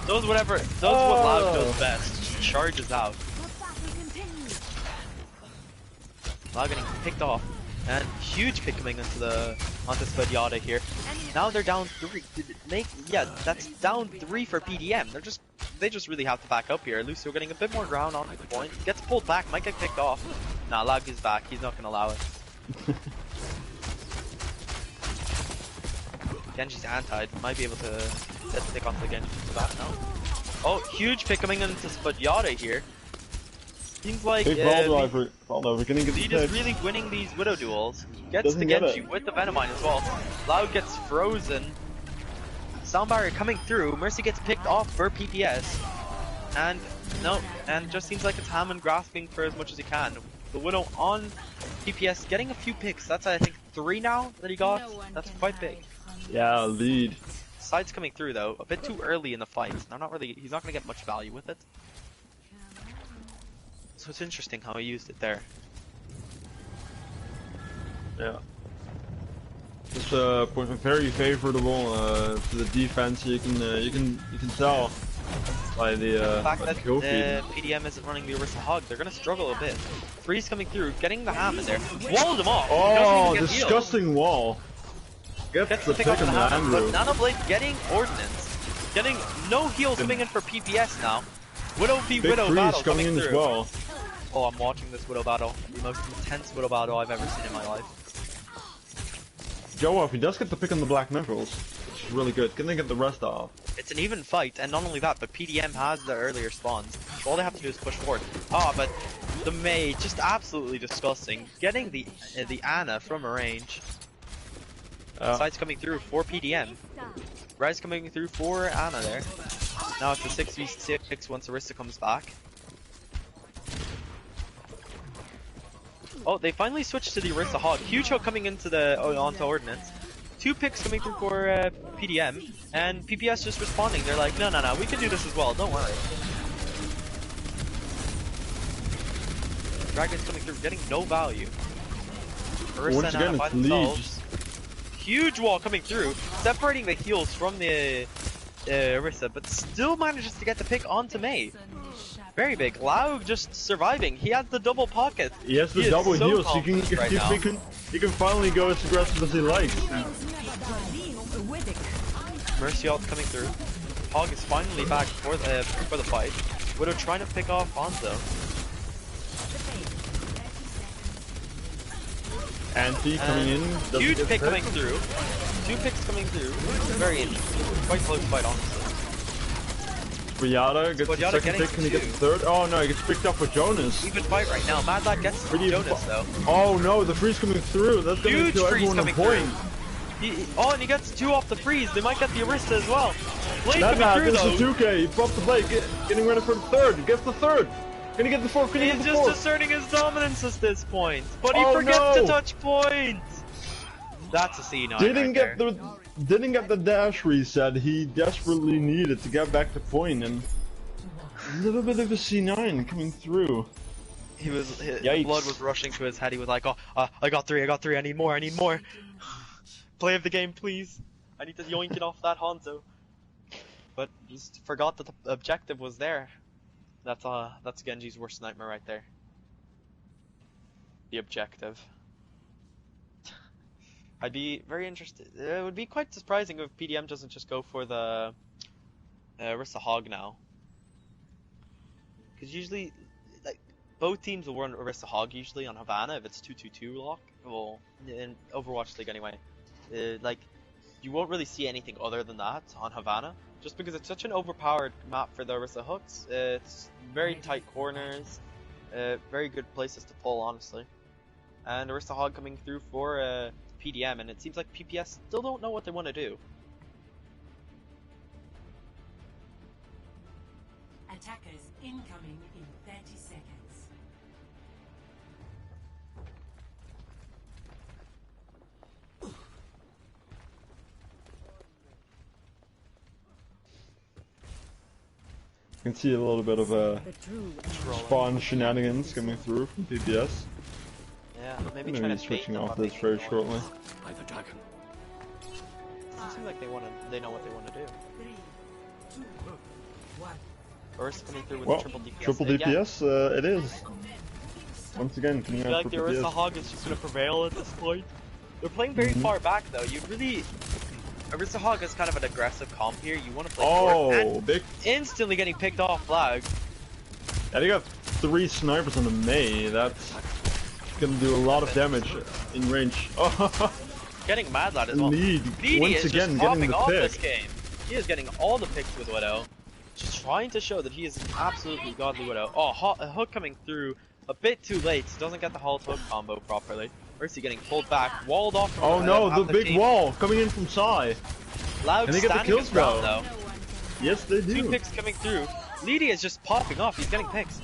Those what Loud does best. Just charges out. Loud getting picked off. And huge pick coming onto Spadiata here. Now they're down 3. That's down 3 for PDM. They just really have to back up here. Lucio getting a bit more ground on the point. Gets pulled back, might get picked off. Nah, Lag is back. He's not gonna allow it. Genji's antied. Might be able to get the pick onto the Genji back now. Oh, huge pick coming into Spadiata here. Seems like Lead is really winning these Widow duels. Gets the Genji with the Venomine as well. Loud gets frozen. Sound barrier coming through. Mercy gets picked off for PPS. And just seems like it's Hammond grasping for as much as he can. The Widow on PPS getting a few picks. That's I think 3 now that he got. That's quite big. Yeah, lead. Side's coming through though. A bit too early in the fight. He's not gonna get much value with it. So it's interesting how he used it there. Yeah. It's very favorable to the defense. You can tell by the fact that PDM isn't running the Orisa Hog. They're gonna struggle a bit. Freeze coming through, getting the ham in there, walled him off. Oh, disgusting wall. Gets the pick on the Andrew. But Nanoblade getting ordnance, getting no heals coming in for PPS now. Widow v Widow battle coming in as well. Oh, I'm watching this Widow battle. The most intense Widow battle I've ever seen in my life. Joe off, he does get the pick on the Black Knuckles, which is really good. Can they get the rest off? It's an even fight, and not only that, but PDM has the earlier spawns. So all they have to do is push forward. Oh, but the Mei, just absolutely disgusting. Getting the Ana from a range. Sides coming through for PDM. Rise coming through for Ana there. Now it's a 6v6 once Orisa comes back. Oh, they finally switched to the Orisa Hog. Huge hook coming into onto Ordnance. 2 picks coming through for PDM, and PPS just responding. They're like, no, we can do this as well. Don't worry. Dragon's coming through, getting no value. Once again, it's leads. Huge wall coming through, separating the heals from the Orisa, but still manages to get the pick onto Mei. Very big. Laug just surviving. He has the double pocket. He has the double heals. He can finally go as aggressive as he likes. Mercy ult coming through. Hog is finally back for the fight. Widow trying to pick off Hanzo. Anti coming in. Huge pick coming through. 2 picks coming through. Very interesting. Quite close fight, honestly. Briata gets the second pick. Can he get the third? Oh no, he gets picked up with Jonas. Even fight right now. Mad Lad gets Jonas though. Oh no, the freeze coming through. That's gonna kill everyone on point. And he gets 2 off the freeze. They might get the Orisa as well. Blade Mad Lad coming through though. Gets the 2K. He pops the blade. Getting ready for the third. He gets the third. Can he get the fourth? Can he get the fourth? He's just asserting his dominance at this point. But he forgets to touch point. That's a C9 Didn't get the dash reset he desperately needed to get back to point, and a little bit of a C9 coming through. His blood was rushing to his head. He was like, oh, I got 3, I need more. Play of the game, please. I need to yoink it off that Hanzo. But just forgot that the objective was there. That's Genji's worst nightmare right there. The objective. I'd be very interested. It would be quite surprising if PDM doesn't just go for the Orisa Hog now. Because usually, like, both teams will run Orisa Hog usually on Havana if it's 2-2-2 lock. Well, in Overwatch League anyway. Like, you won't really see anything other than that on Havana. Just because it's such an overpowered map for the Orisa hooks. It's very tight corners. Very good places to pull, honestly. And Orisa Hog coming through for PDM, and it seems like PPS still don't know what they want to do. Attackers incoming in 30 seconds. You can see a little bit of spawn shenanigans coming through from PPS. Yeah, maybe trying to switching off this very shortly. By the dragon. It seems like they know what they want to do. 3, 2, 1. Orisa coming through with Well, triple DPS. triple DPS, it is. Once again, coming out like the triple Orisa DPS. Hog is just going to prevail at this point. They're playing very far back though. Orisa Hog is kind of an aggressive comp here. You want to play forward and big. Instantly getting picked off flag. Yeah, they got 3 snipers on the Mei. That's gonna do a lot of damage in range. Getting Mad Lad as well. Needy once is again just getting popping the off pick. this game. He is getting all the picks with Widow. Just trying to show that he is an absolutely godly Widow. Oh, a hook coming through a bit too late. Doesn't get the halt hook combo properly. Mercy getting pulled back, walled off from Oh no, the big wall coming in from Psy. Loud Can they get the standing kills his ground though. Yes, they do. 2 picks coming through. Leedy is just popping off. He's getting picks.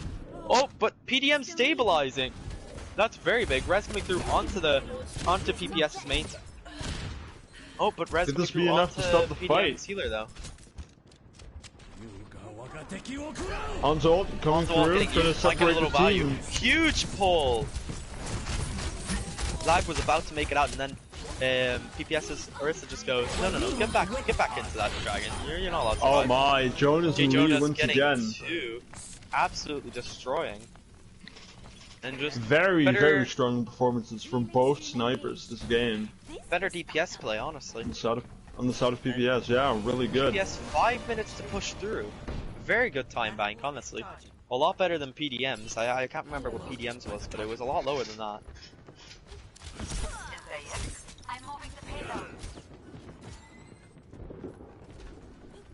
Oh, but PDM stabilizing. That's very big. Res coming through onto PPS's main. Oh, but Res Could coming this be through enough to onto stop the PDM's fight? healer though. Hanzo ult coming through, trying to separate the team. Huge pull. Lag was about to make it out, and then PPS's Orisa just goes, no, get back into that dragon. You're not allowed to survive. Oh my, Jonas in lead once again. 2, absolutely destroying. And just very strong performances from both snipers this game. Better DPS play, honestly. On the side of PPS, yeah, really good. PPS 5 minutes to push through. Very good time bank, honestly. A lot better than PDM's. I can't remember what PDM's was, but it was a lot lower than that.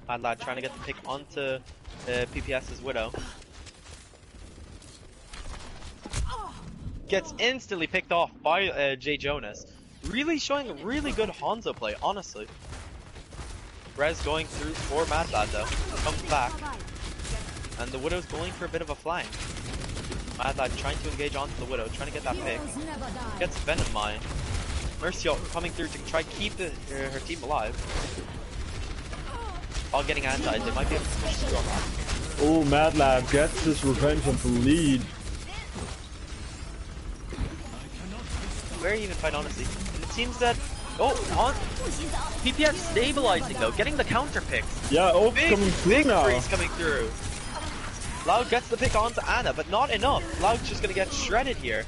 Mad Lad trying to get the pick onto PPS's Widow. Gets instantly picked off by J Jonas. Really showing really good Hanzo play, honestly. Rez going through for Mad Lad though. Comes back. And the Widow's going for a bit of a flank. Mad Lad trying to engage onto the Widow, trying to get that pick. Gets Venom Mine. Mercy coming through to try to keep her team alive. All getting anti, they might be able to push through on that. Oh, Mad Lad gets his revenge on the lead. very even fight, honestly. And it seems that on PPS stabilizing though, getting the counter picks. Yeah, ult Big, coming through big now. freeze coming through. Loud gets the pick onto Anna, but not enough. Loud's just gonna get shredded here.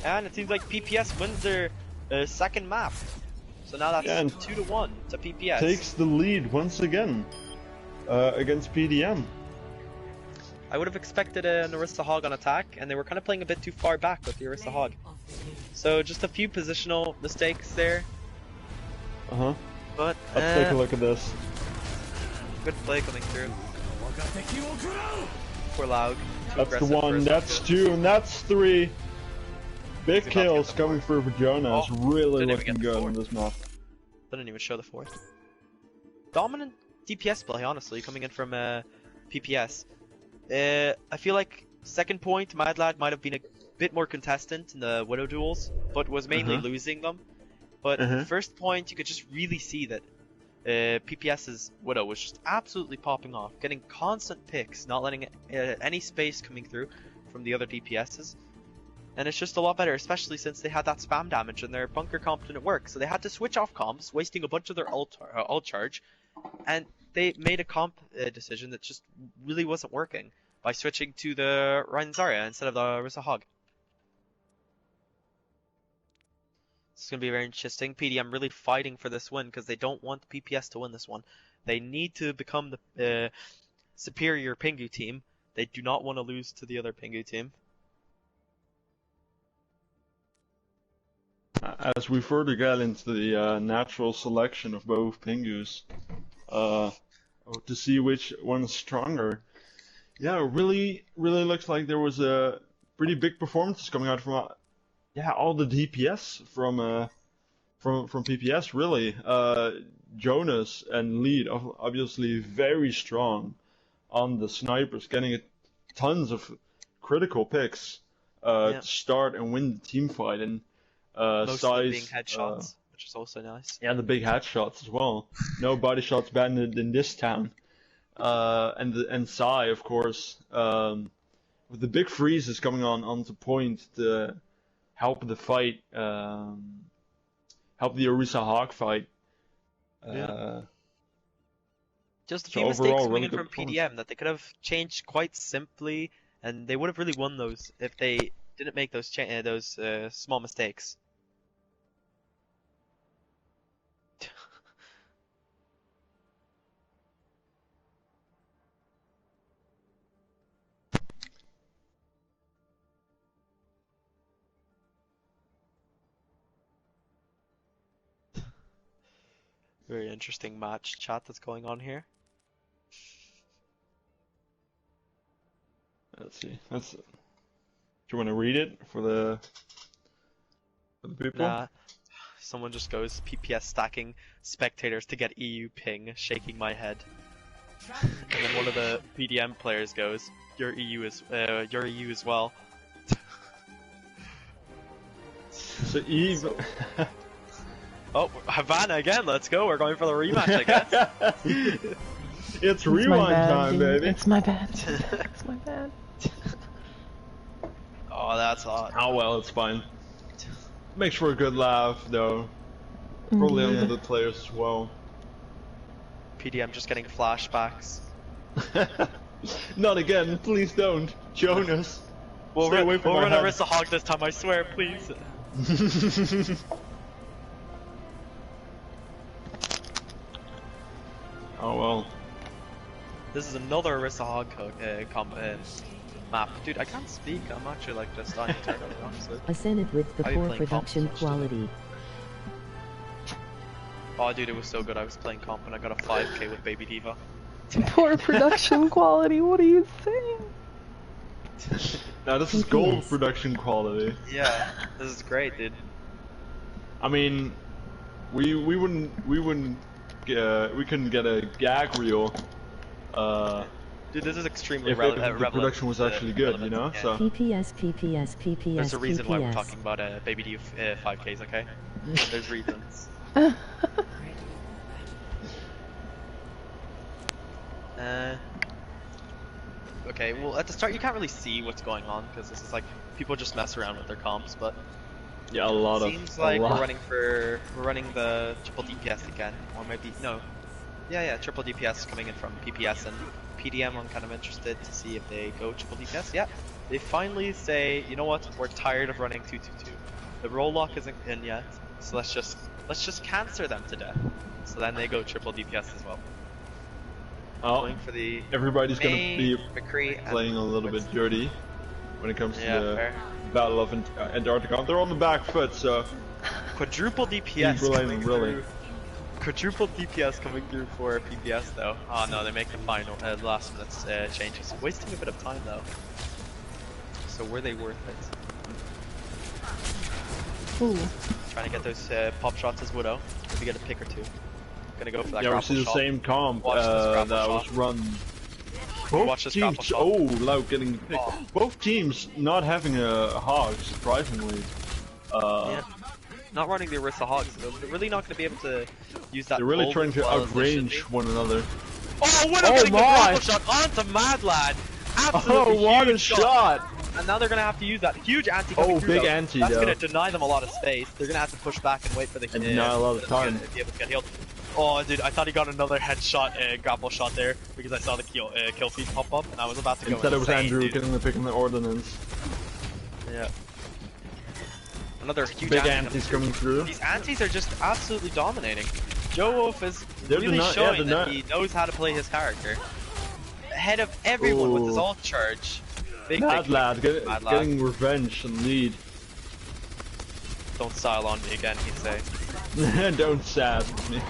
And it seems like PPS wins their second map. So now that's 2-1 to PPS. Takes the lead once again against PDM. I would have expected an Orisa Hog on attack, and they were kind of playing a bit too far back with the Orisa Hog. So just a few positional mistakes there. Uh-huh. But let's take a look at this. Good play coming through. Poor Laug. That's the one, that's two, and that's three. Big kills coming through for Jonah. It's really looking good on this map. Didn't even show the fourth. Dominant DPS play, honestly, coming in from PPS. I feel like second point, Mad Lad might have been a bit more contestant in the Widow duels, but was mainly losing them. But first point, you could just really see that PPS's Widow was just absolutely popping off, getting constant picks, not letting any space coming through from the other DPSs. And it's just a lot better, especially since they had that spam damage and their bunker comp didn't work. So they had to switch off comps, wasting a bunch of their ult charge, and they made a comp decision that just really wasn't working by switching to the Ryan Zarya instead of the Orisa Hog. It's going to be very interesting. PDM really fighting for this win because they don't want PPS to win this one. They need to become the superior Pingu team. They do not want to lose to the other Pingu team. As we further get into the natural selection of both Pingus, to see which one is stronger, yeah, really looks like there was a pretty big performances coming out from all the DPS from PPS really. Jonas and Lead obviously very strong on the snipers, getting tons of critical picks to start and win the team fight, and mostly being headshots, which is also nice. Yeah, the big headshots as well. No body shots banned in this town. And Sai, of course, with the big freezes coming onto point to help the fight, help the Orisa Hog fight. Just a few mistakes coming in from PDM that they could have changed quite simply, and they would have really won those if they didn't make those small mistakes. Very interesting match chat that's going on here. Let's see. Do you want to read it for the people? Nah. Someone just goes PPS stacking spectators to get EU ping, shaking my head. And then one of the PDM players goes, "You're EU as well." So Eve. Oh, Havana again, let's go, we're going for the rematch, I guess. It's rewind time, baby. It's my bad. It's my bad. Oh, that's hot. Oh well, it's fine. Makes for a good laugh, though. Probably on the players as well. PDM just getting flashbacks. Not again, please don't. Jonas. We'll run head. Orisa Hog this time, I swear, please. Oh well. This is another Orisa Hog map. Dude, I can't speak. I'm actually like just dying to turn it off. So. Ascended with the poor production quality. Oh, dude, it was so good. I was playing comp and I got a 5k with Baby Diva. Poor production quality. What are you saying? Now this is gold production quality. Yeah, this is great, dude. I mean, we couldn't get a gag reel. Dude, this is extremely if the production was actually good, you know. Yeah. So PPS. There's a reason why we're talking about Baby D 5Ks, okay? There's reasons. Okay, well at the start you can't really see what's going on because this is like people just mess around with their comps, but yeah, seems like we're running the triple DPS again, or maybe no, yeah, triple DPS coming in from PPS and PDM. I'm kind of interested to see if they go triple DPS. Yeah, they finally say, you know what, we're tired of running 2-2-2. The roll lock isn't in yet, so let's just cancer them to death. So then they go triple DPS as well. Going for the everybody's gonna be McCree playing a little bit dirty when it comes to the fair. Battle of Antarctica. They're on the back foot, so quadruple DPS coming really. through. Quadruple DPS coming through for PPS though. Oh no, they make the final last minute changes, wasting a bit of time though. So were they worth it? Ooh. Trying to get those pop shots as Widow. Maybe get a pick or two. Gonna go for that. Yeah, we grapple see the shot. same comp Watch this that grapple was shot. run. Watch this grapple Both teams, shot. Loud getting picked. Oh. Both teams not having a hog, surprisingly. Yeah. Not running the Orisa Hogs. They're really not going to be able to use that. They're really ult trying as to well as they should outrange be. one another. Oh, Widow Oh getting the my! grapple shot onto Mad Lad. Absolutely Oh, what a huge shot! And now they're going to have to use that huge anti coming Oh, through, big though. anti, That's though. going to deny them a lot of space. They're going to have to push back and wait for the And deny a lot of time. to be able to get healed. Oh, dude, I thought he got another headshot, grapple shot there because I saw the kill feed pop up and I was about to go Instead it was insane, Andrew dude. getting the pick in the ordnance. Yeah. Another huge Big anti antis coming through. These antis are just absolutely dominating. Joe Wolf is They're really showing that not- he knows how to play his character. Ahead of everyone with his Ooh. ult charge. Big Mad Lad Mad Lad. getting revenge and lead. Don't style on me again, he'd say. Don't sass me.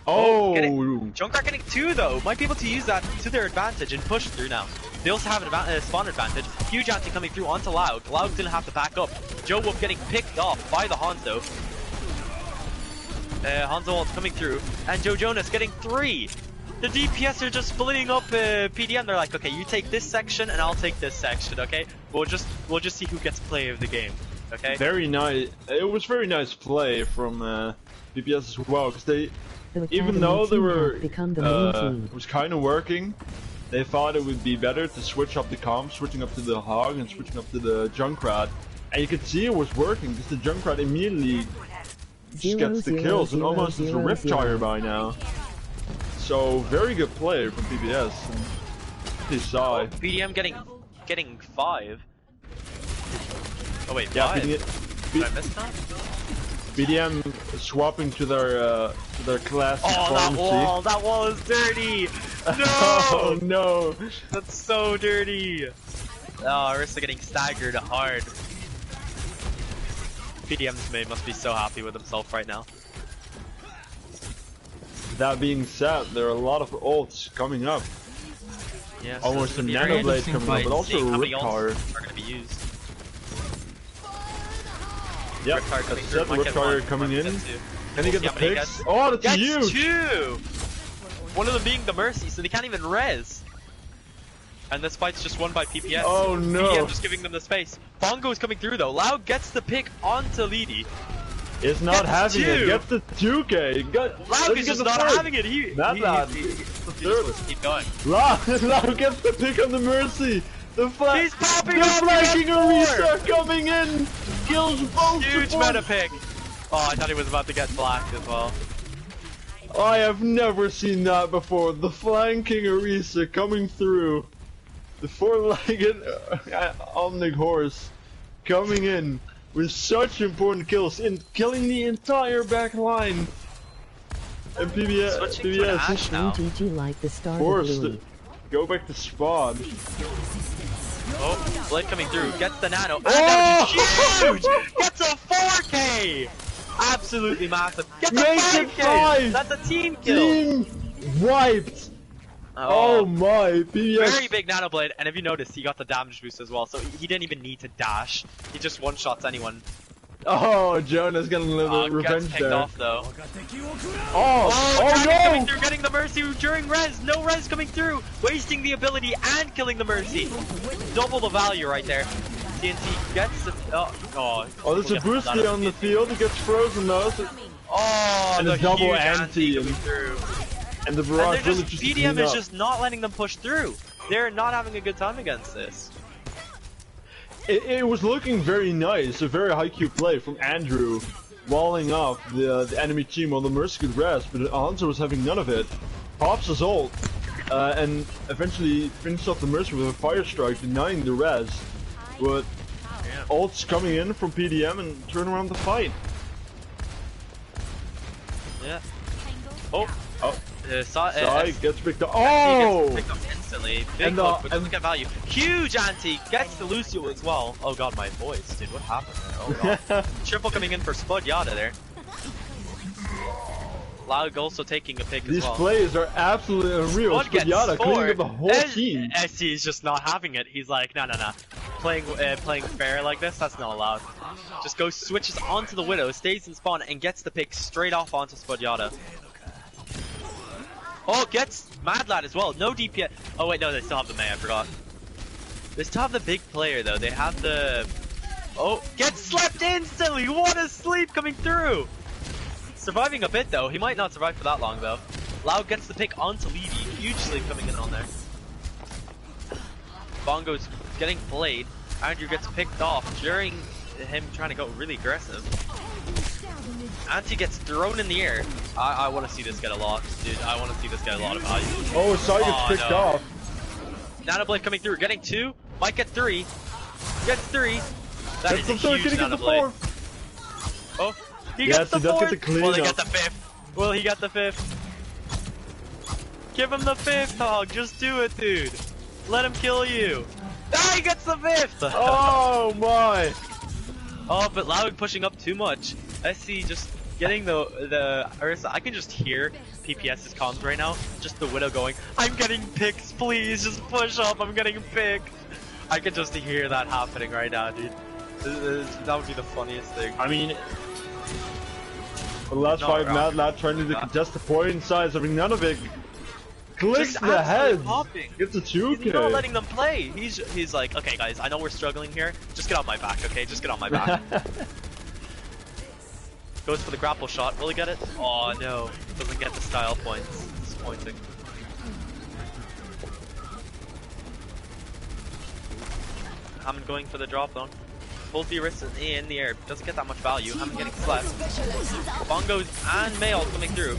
Oh, Oh! get it. Junkrat getting 2 though. Might be able to use that to their advantage and push through now. They also have an spawn advantage. Huge anti coming through onto Laug. Laug didn't have to back up. Joe Wolf getting picked off by the Hanzo. Hanzo ult coming through. And Joe Jonas getting 3. The DPS are just splitting up PDM. They're like, okay, you take this section and I'll take this section, okay? We'll just see who gets play of the game, okay? Very nice. It was very nice play from BPS as well, because they, even though they were, it was kind of working. They thought it would be better to switch up the comp, switching up to the Hog and switching up to the Junkrat, and you could see it was working because the Junkrat immediately just gets the kills and almost is a Riptire by now. So very good play from PBS. And they saw it. PDM getting 5. Oh wait, Yeah, 5? Did I miss that? BDM swapping to their classic pharmacy. That wall is dirty! No! Oh no! That's so dirty! Oh, Orisa getting staggered hard. PDM's mate must be so happy with himself right now. That being said, there are a lot of ults coming up. Yeah, Almost a this is gonna be very Nanoblade interesting coming up, fight, but also seeing a how many Riptire. ults are gonna be used. Yep, Riptire coming that's through, it, might get Riptire one, coming might in. get 2. Can he get We'll the see how many picks? he Oh, that's gets huge! 2! One of them being the Mercy, so they can't even res. And this fight's just won by PPS. Oh no! PDM just giving them the space. Bongo's coming through though. Loud gets the pick onto Leedy. It's not Gets having 2. it. Gets the 2K. Loud is just not having it. Mad Lad. Keep going. Loud gets the pick on the Mercy. He's popping the off flanking the F4. Orisa coming in. Kills both. Huge supports. meta pick. Oh, I thought he was about to get flanked as well. I have never seen that before. The flanking Orisa coming through. The four-legged Omnic horse coming in with such important kills and killing the entire back line. And Switching to an Ashe now. GG like the star forced blue. to go back to spawn. Oh, Blade coming through. Gets the nano. And Oh! that was huge! Gets a 4K! Absolutely massive. Gets a Makes 5K! it 5! That's a team kill! Team wiped! Oh my, PBS. Very big nano blade, and if you notice, he got the damage boost as well, so he didn't even need to dash. He just one-shots anyone. Oh, Jonah's getting a little Gets revenge picked there. off though. Oh Dragon coming no! through, getting the Mercy during res. No res coming through, wasting the ability and killing the Mercy. Double the value right there. TNT gets the. Oh, There's a boosty on the field. He gets frozen though. So, Oh, and the a double huge anti coming through. and the And barrage they're really just, just PDM clean is up. just not letting them push through. They're not having a good time against this. It was looking very nice, a very high Q play from Andrew, walling off the enemy team on the Mercy could res, but Hanzo was having none of it. Pops his ult, and eventually finished off the Mercy with a fire strike, denying the res. But ults coming in from PDM and turn around the fight. Yeah. Oh. Sai gets picked up. Oh! Gets picked up instantly. Big hook, but doesn't get value. Huge anti gets the Lucio as well. Oh god, my voice, dude. What happened there? Oh god. Triple coming in for Spud Yada there. Laug also taking a pick as well. These plays are absolutely unreal. Spud Yada cleaning up the whole team. SC is just not having it. He's like, no. Playing fair like this, that's not allowed. Just goes, switches onto the Widow, stays in spawn, and gets the pick straight off onto Spud Yada. Oh, gets Mad Lad as well. No DPS. Oh wait, no, they still have the May. I forgot. They still have the big player though. They have the. Oh, gets slept instantly. What a sleep coming through. Surviving a bit though. He might not survive for that long though. Lau gets the pick onto Levy. Huge sleep coming in on there. Bongo's getting played. Andrew gets picked off during him trying to go really aggressive. Anti gets thrown in the air. I want to see this get a lot, dude. I want to see this get a lot of value. Oh, Sai gets picked off. Nanoblade coming through, getting 2. Might get 3. Gets 3. That is a huge Nanoblade. Oh, he gets the 4th. Will he get the 5th? Will he get the 5th? Give him the 5th, dog. Just do it, dude. Let him kill you. Ah, he gets the 5th. Oh my. Oh, but Laug pushing up too much. SC just getting the Ursa. I can just hear PPS's comms right now. Just the Widow going, I'm getting picks, please, just push up, I'm getting picked. I can just hear that happening right now, dude. That would be the funniest thing. I mean, the last 5 Mad Lad trying to contest the point size, I mean, none of it clicks just the head. Popping. It's a 2K. He's not letting them play. He's like, okay guys, I know we're struggling here. Just get on my back, okay? Just get on my back. Goes for the grapple shot. Will he get it? Oh no. Doesn't get the style points. Disappointing. Hammond going for the drop zone. Full wrist in the air. Doesn't get that much value. Hammond getting slept. Bongos and Mayall coming through.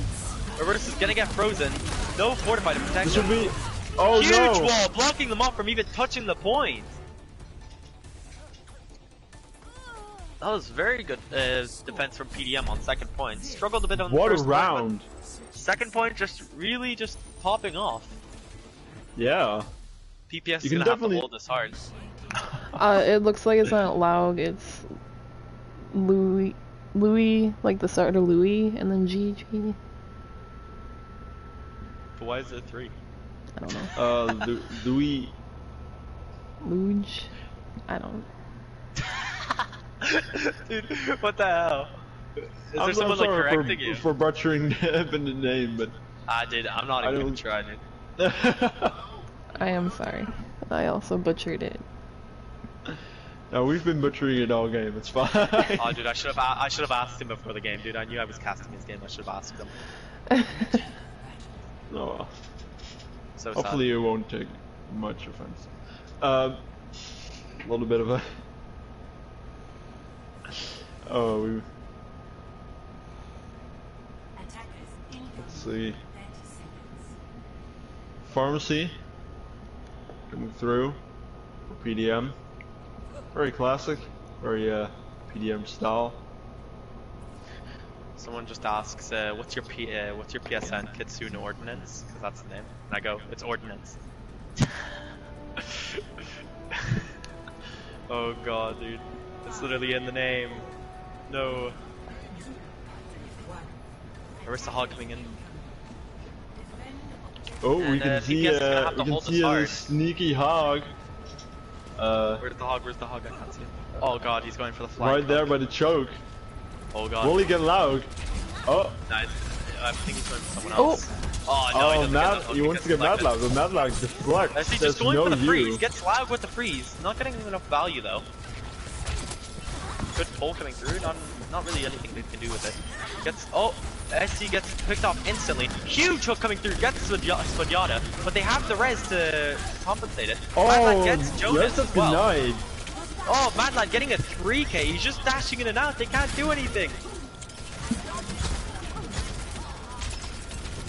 Avertus is gonna get frozen. No fortified to protect him. This would be. Oh huge no! Wall blocking them off from even touching the point. That was very good defense from PDM on second point. Struggled a bit on the first What a round! Second point just really just popping off. Yeah. PPS is gonna have to hold this hard. It looks like it's not Laug, it's Louis, like the starter Louis, and then GG. But why is it 3? I don't know. Louis. Luge? I don't. Dude, what the hell? Is there someone like correcting you? For butchering the name, but I'm not even gonna try, dude. I am sorry. I also butchered it. No, we've been butchering it all game. It's fine. Oh, dude, I should have asked him before the game, dude. I knew I was casting his game. I should have asked him. No. So hopefully sad. you won't take much offense. A little bit of a. Oh, we. Let's see. Pharmacy coming through for PDM. Very classic, very PDM style. Someone just asks, what's your PSN? Kitsune Ordnance? Because that's the name. And I go, it's Ordnance. Oh god, dude. It's literally in the name. No. Where's the hog coming in? Oh, and, we can see a sneaky hog. Where's the hog? Where's the hog? I can't see him. Oh god, he's going for the flank. Right there by the choke. Oh god. Will he get Laug? Oh. Nice. I think he's going for someone else. Oh no, he doesn't get he wants to get Mad Laug, but Mad Laug deflects. I see, just going for the freeze. Gets Laug with the freeze. Not getting enough value though. Good pull coming through. Not not really anything they can do with it. SC gets picked off instantly. Huge hook coming through, gets Swadyata, but they have the res to compensate it. Mad Lad gets Jonas as well. Denied. Oh, Mad Lad getting a 3k, he's just dashing in and out, they can't do anything.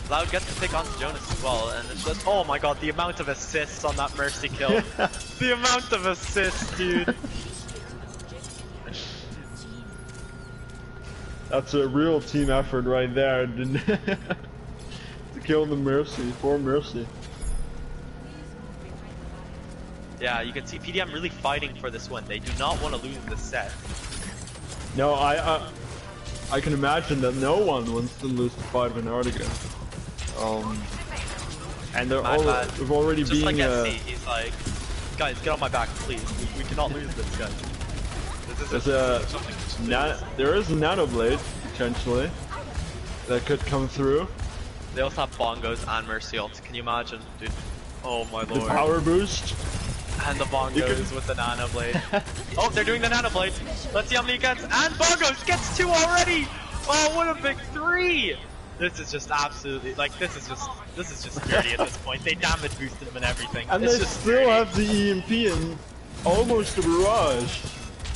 Loud gets to pick onto Jonas as well, and it's just, oh my god, the amount of assists on that Mercy kill. The amount of assists, dude. That's a real team effort right there. To kill the Mercy, poor Mercy. Yeah, you can see PDM really fighting for this win. They do not want to lose this set. No, I can imagine that no one wants to lose the fight of Antarctica. And they're they've already just been. Like SC, he's like, guys, get on my back, please. We cannot lose this guy. There is a Nano Blade potentially that could come through. They also have bongos and Mercy ult. Can you imagine, dude? Oh my lord. The power boost. And the bongos with the Nano Blade. Oh, they're doing the Nano Blade. Let's see how many he gets. And bongos gets 2 already. Oh, what a big 3. This is just absolutely, like, this is just dirty at this point. They damage boosted him and everything. And it's they just still dirty. have the EMP and almost a barrage.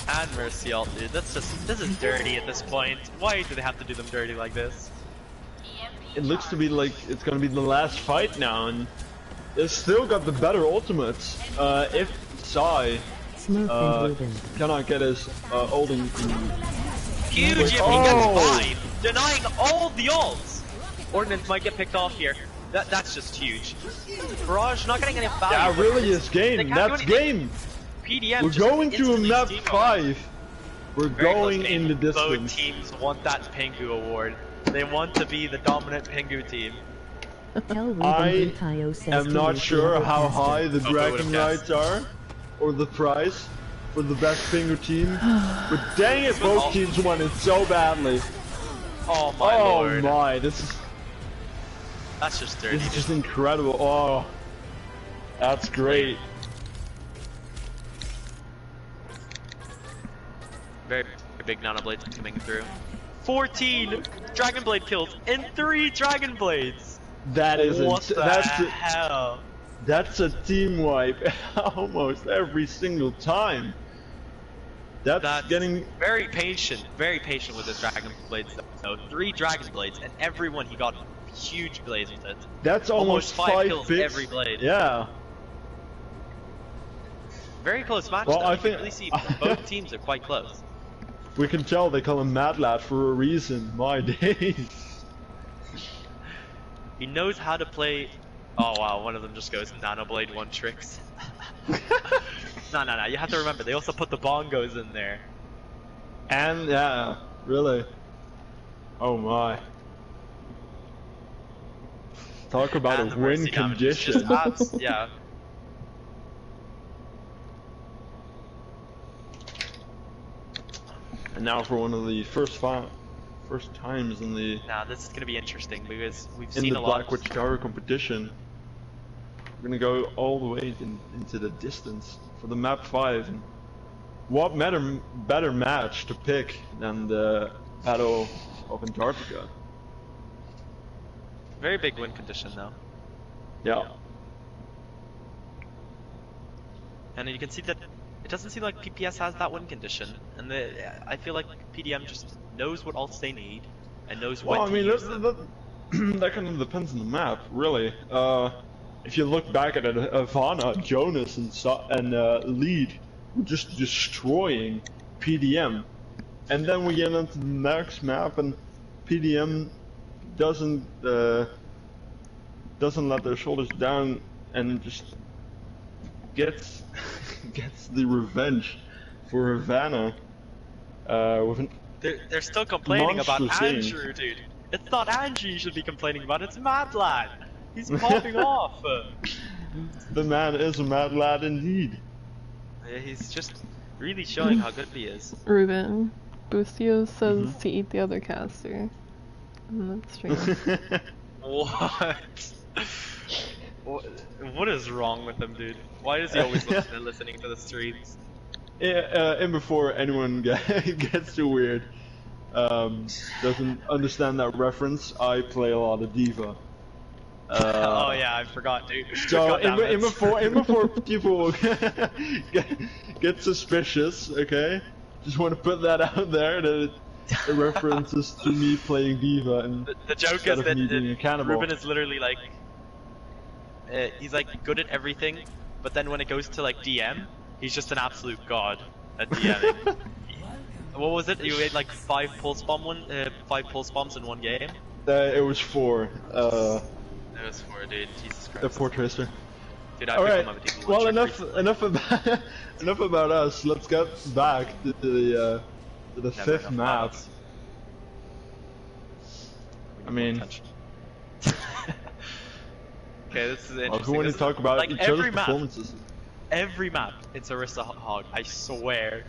And Mercy ult, dude. This is dirty at this point. Why do they have to do them dirty like this? It looks to be like it's gonna be the last fight now, and they've still got the better ultimates. If Sai cannot get his ulting. Huge if he gets 5, denying all the ults. Ordnance might get picked off here. That's just huge. Barrage not getting any value. That really is game. That's game. PDM We're going to a map 5. We're Very going in the distance. Both teams want that Pingu award. They want to be the dominant Pingu team. I am not sure how high the bragging rights are, or the prize for the best Pingu team, but dang it, both teams want it so badly. Oh my lord. Oh my, that's just dirty. This is just incredible. Oh, that's great. Very big Nano Blades coming through. 14 Dragon Blade kills and 3 Dragon Blades. That is hell? That's a team wipe almost every single time. That's getting very patient with his Dragon Blades though. 3 Dragon Blades and everyone he got huge blades with it. That's almost 5 kills picks. every blade. Yeah. Very close match Well, though. I think You can really see both teams are quite close. We can tell they call him Mad Lad for a reason. My days. He knows how to play. Oh wow, one of them just goes Nano Blade 1 tricks. No, you have to remember, they also put the bongos in there. And yeah, really. Oh my. Talk about And a the win mercy damage is condition. just yeah. And now for one of the first times in the Now this is gonna be interesting because we've in seen the a lot. Blackwitch Tower competition. We're gonna go all the way into the distance for the map 5. And what better match to pick than the Battle of Antarctica? Very big win condition though. Yeah. And you can see that it doesn't seem like PPS has that win condition, and I feel like PDM just knows what ults they need and knows when Well, I to mean, use them. that kind of depends on the map, really. If you look back at it, Ivana, Jonas, and Lead were just destroying PDM, and then we get into the next map, and PDM doesn't let their shoulders down and just gets the revenge for Ivana with an They're still complaining about monstrous Andrew, dude. It's not Andrew you should be complaining about, it's Mad Lad. He's popping off. The man is a Mad Lad indeed. Yeah, he's just really showing how good he is. Ruben, Boostio says to eat the other caster. And that's true. What? What is wrong with him, dude? Why is he always listening to the streams? Yeah, and before anyone gets too weird, doesn't understand that reference, I play a lot of Diva. Oh yeah, I forgot, dude. So in before people get suspicious, okay? Just want to put that out there that it references to me playing Diva and the joke instead is of me being a that cannibal. Ruben is literally like, he's like good at everything, but then when it goes to like DM, he's just an absolute god at DMing. What was it? You made like 5 pulse bombs in one game? It was 4. It was 4, dude. Jesus Christ. The 4 Twister. Dude, I Alright, well enough enough about us. Let's get back to the 5th map. I mean, okay, this is interesting. well, who want to talk about like each other's performances? Every map, it's Orisa Hog. I swear.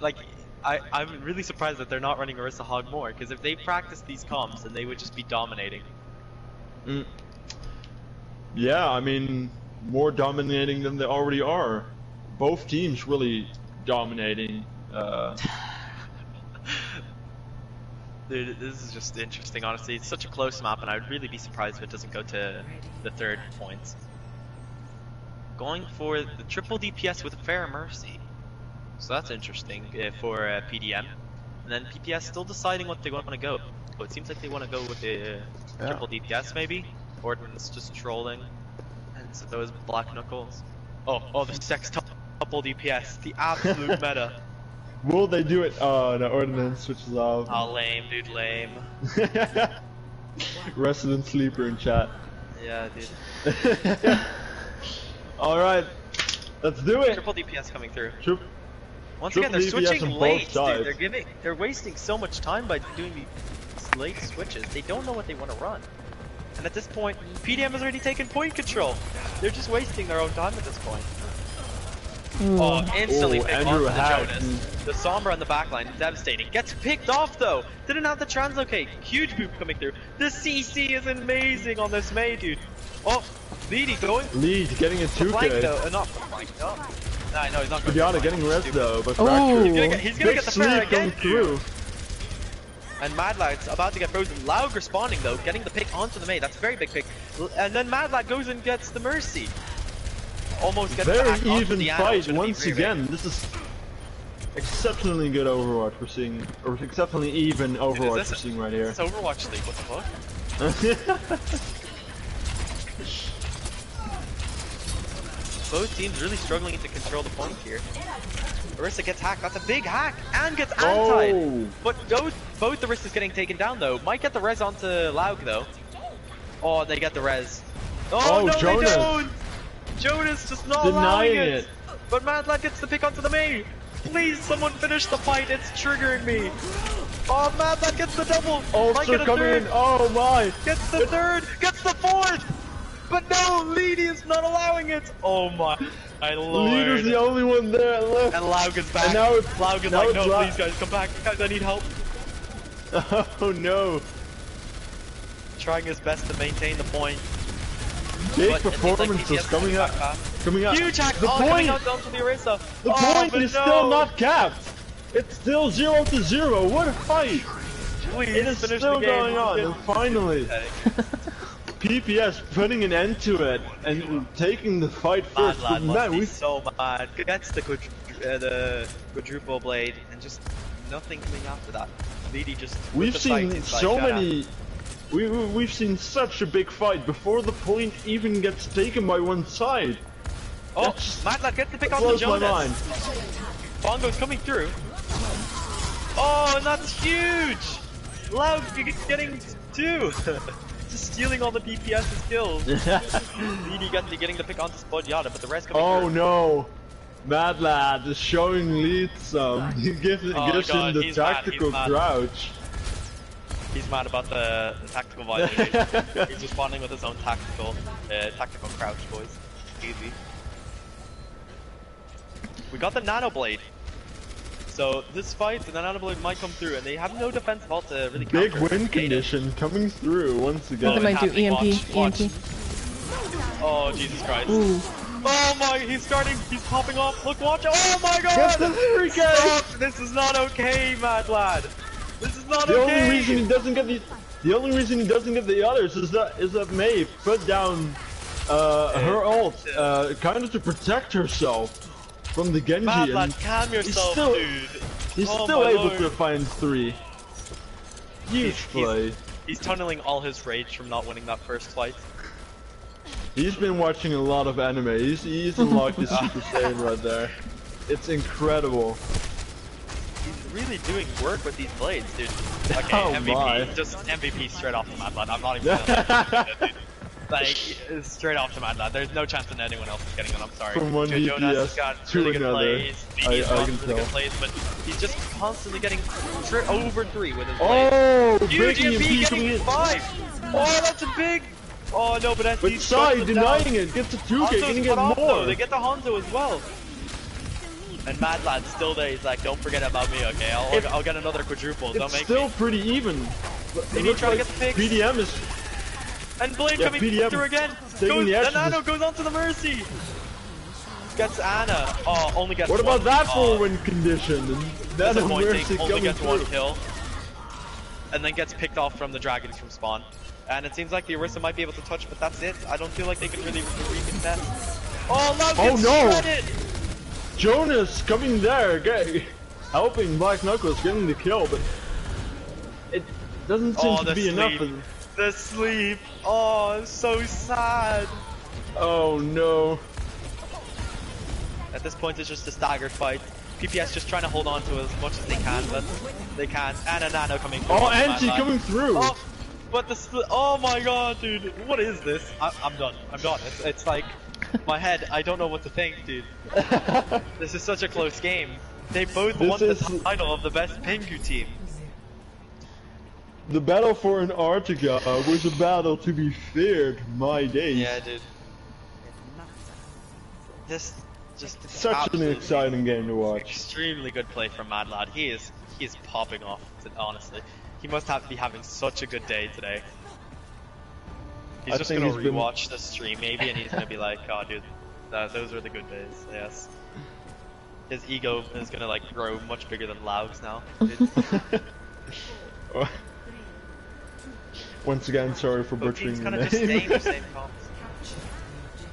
Like, I'm really surprised that they're not running Orisa Hog more, because if they practiced these comps, then they would just be dominating. Yeah, I mean, more dominating than they already are. Both teams really dominating. Dude, this is just interesting, honestly. It's such a close map, and I would really be surprised if it doesn't go to the 3rd points. Going for the triple DPS with Fair Mercy. So that's interesting for PDM. And then PPS still deciding what they want to go. But it seems like they want to go with the triple DPS maybe. Or it's just trolling. And so those Black Knuckles. Oh, the sextuple DPS. The absolute meta. Will they do it? Oh, no, Ordnance switches off. Oh, lame, dude, lame. Resident Sleeper in chat. Yeah, dude. Alright, let's do it! Triple DPS coming through. Once Triple again, they're DPS switching on both late, sides. dude. They're wasting so much time by doing these late switches. They don't know what they want to run. And at this point, PDM has already taken point control. They're just wasting their own time at this point. Oh, instantly picked onto the Jonas. The Sombra on the backline, devastating. Gets picked off though. Didn't have the translocate. Huge boop coming through. The CC is amazing on this May, dude. Oh, Leedy going. Lead getting a 2K. Not for flank, no. Nah, no, he's not going Padiata getting res though, but Oh. He's gonna get the fair again, through. And Mad Lad's about to get frozen. Laug responding though, getting the pick onto the May. That's a very big pick. And then Mad Lad goes and gets the Mercy. Almost gets very the even the fight once again. This is exceptionally good Overwatch we're seeing, or exceptionally even Overwatch we're seeing right here. It's Overwatch League. What the fuck? Both teams really struggling to control the point here. Orisa gets hacked. That's a big hack, and gets antied. Oh. But both the Orisas getting taken down though. Might get the res onto Laug though. Oh, they get the res. Oh, no, Jonas. they don't. Jonas just not allowing Denying it. But Mad Lad gets the pick onto the May. Please, someone finish the fight. It's triggering me. Oh, Mad Lad gets the double. Might get a coming third. in. Oh my. Gets the third. Gets the fourth. But no, Leedy is not allowing it. Oh my lord. Leader's the only one there left. And Laug is back. And now it's, Laug is like, no, please guys, come back. Guys, I need help. Oh no. Trying his best to maintain the point. Big But performances coming up. Coming up. Huge hack. The Coming point. out onto the Orisa. The point is still not capped. It's still 0-0. What a fight. Please It is finish still the game. going on, and finally, PPS putting an end to it and taking the fight Mad first. Lad But must man, be so mad. Gets the quadruple blade and just nothing coming after that. Leedy just. we've seen so many. We've seen such a big fight before the point even gets taken by one side. Oh, Mad Lad gets the pick on the Blows my Jonas. mind. Bongo's coming through. Oh, and that's huge! Laug getting 2! Just stealing all the DPS's kills. Leedy getting the pick onto Spodiata, but the rest coming Oh through. no! Mad Lad is showing Lead some. He gives him the he's tactical mad. crouch. He's mad about the tactical visor. He's responding with his own tactical crouch, boys. Easy. We got the Nano Blade. So this fight, the Nano Blade might come through, and they have no defense at all to really Big counter. win condition coming through once again. They might do EMP. Watch. EMP. Oh Jesus Christ! Ooh. Oh my! He's popping off. Look, watch! Oh my God! Get the freak out! Stop! This is not okay, Mad Lad. This not The okay. only reason he doesn't get the others is that May put down her ult kind of to protect herself from the Genji. Mad and lad, calm yourself, dude. He's Oh still my able lord. to find 3. Huge play. He's tunneling all his rage from not winning that first fight. He's been watching a lot of anime. He's unlocked his Super Saiyan right there. It's incredible. He's really doing work with these blades, dude. Okay, Oh MVP, my. just MVP straight off the Mad Lad. I'm not even gonna dude. Like, straight off to Mad Lad. There's no chance that anyone else is getting it, I'm sorry. From one Jonas has DPS got to really good another. plays, I BD's got can really tell. good plays, but he's just constantly getting over 3 with his plays. Oh, Huge big EMP EMP coming getting in. 5! Oh, that's a big... Oh no, but that's But Sai denying it, gets a 2K, gonna get more. They get the Hanzo as well. And Mad Lad's still there, he's like, don't forget about me, okay? I'll get another quadruple, don't It's make still me. pretty even. Did he try to get the picks? PDM is And Blade Yeah, coming PDM through again. taking the And actions. Nano goes on to the Mercy. Gets Ana. Oh, only gets What one. about that for Oh, a win condition? And that disappointing. Mercy Only coming gets through. 1 kill. And then gets picked off from the dragons from spawn. And it seems like the Orisa might be able to touch, but that's it. I don't feel like they can really recontest. Oh, Loud Oh, gets no. shredded. Jonas coming there, helping Black Knuckles getting the kill, but it doesn't seem to the be sleep. enough. And, The sleep. Oh, so sad. oh no. At this point, it's just a staggered fight. PPS just trying to hold on to as much as they can, but they can't. And a Nano coming through. Oh, on the Anti Mad Lad. coming through. Oh, but the split. Oh my god, dude. What is this? I'm done. I'm done. It's like my head. I don't know what to think, dude. This is such a close game. They both This won the is- title of the best Pingu team. The Battle for Antarctica was a battle to be feared, my days. Yeah, dude. This just Such an absolutely exciting game to watch. Extremely good play from Mad Lad. He is popping off. Honestly, he must be having such a good day today. He's I just think gonna he's been- rewatch the stream maybe, and he's gonna be like, "Oh, dude, those were the good days." Yes. His ego is gonna like grow much bigger than Laug's now. Once again, sorry for butchering He's the kind name. of just staying the same comps.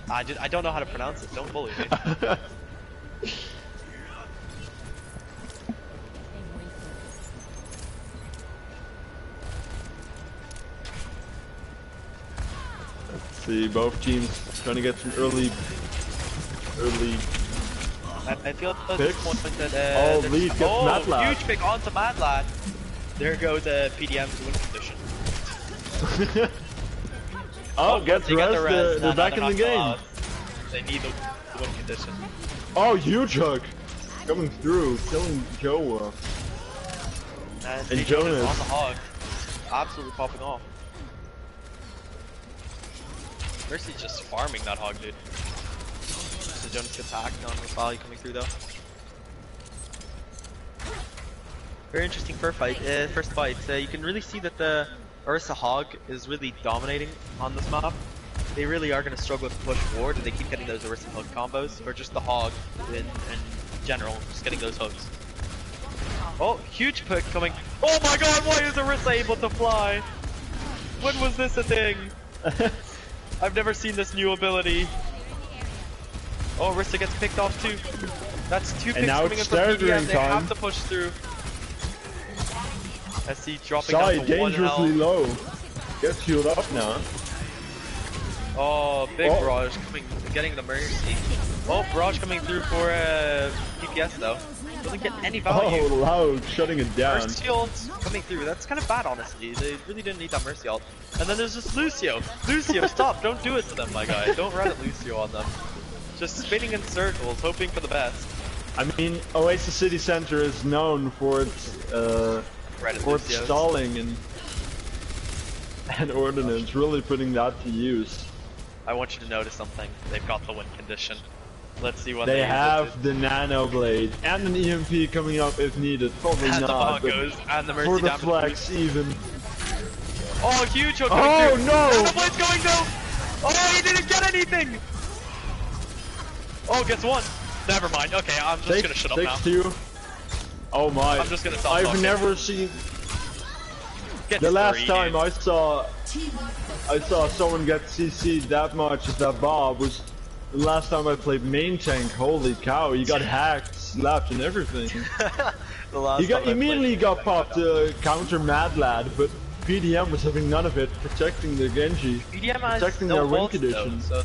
I don't know how to pronounce it. Don't bully me. See, both teams trying to get some early. I feel at Picks? this point that Oh, there's- lead gets oh, Mad Lad. huge pick onto Mad Lad. There goes the PDM to win condition. Oh, gets They got the rest. res. They're No, back they're in the not game. allowed. They need the win condition. Oh, huge hook coming through, killing Joe. And And Jonas Jonas. on the hog, absolutely popping off. Mercy's just farming that hog, dude. So Jonas gets hacked on with Volley coming through though. Very interesting first fight. You can really see that the Ursa hog is really dominating on this map. They really are going to struggle to push forward, and they keep getting those Ursa hug combos, or just the hog in general, just getting those hooks. Oh, huge pick coming. Oh my god, why is Orisa able to fly? When was this a thing? I've never seen this new ability. Oh, Orisa gets picked off too. That's 2 picks now coming in it's from PDM. staggering They time. have to push through. SC dropping Sai down to 1 dangerously health. low. Gets healed up now. Oh, big Oh. barrage coming, getting the mercy. Oh, barrage coming through for PPS though. Doesn't get any value. Oh, loud, shutting it down. Mercy ult coming through. That's kind of bad, honestly. They really didn't need that mercy ult. And then there's just Lucio. Lucio, stop! Don't do it to them, my guy. Don't run at Lucio on them. Just spinning in circles, hoping for the best. I mean, Oasis City Center is known for its Right at for its Lucio's. stalling and ordnance. Really putting that to use. I want you to notice something. They've got the win condition. Let's see what They use it have the Nano Blade and an EMP coming up if needed. Probably and the not. but goes, and the mercy for the damage. flex, even. Oh, huge hook Oh, coming through. no! And the blade's going though. Oh, he didn't get anything. Oh, guess what? Never mind. Okay, I'm just gonna shut up now. Takes two. Oh my! I'm just gonna stop I've talking. never seen. Gets The last 3, time dude. I saw someone get CC'd that much as that Bob was the last time I played main tank. Holy cow, he got hacked, slapped, and everything. The last He got time I played immediately Main got Tank, popped counter Mad Lad, but PDM was having none of it, protecting the Genji, PDM has protecting no their win ults though, condition. so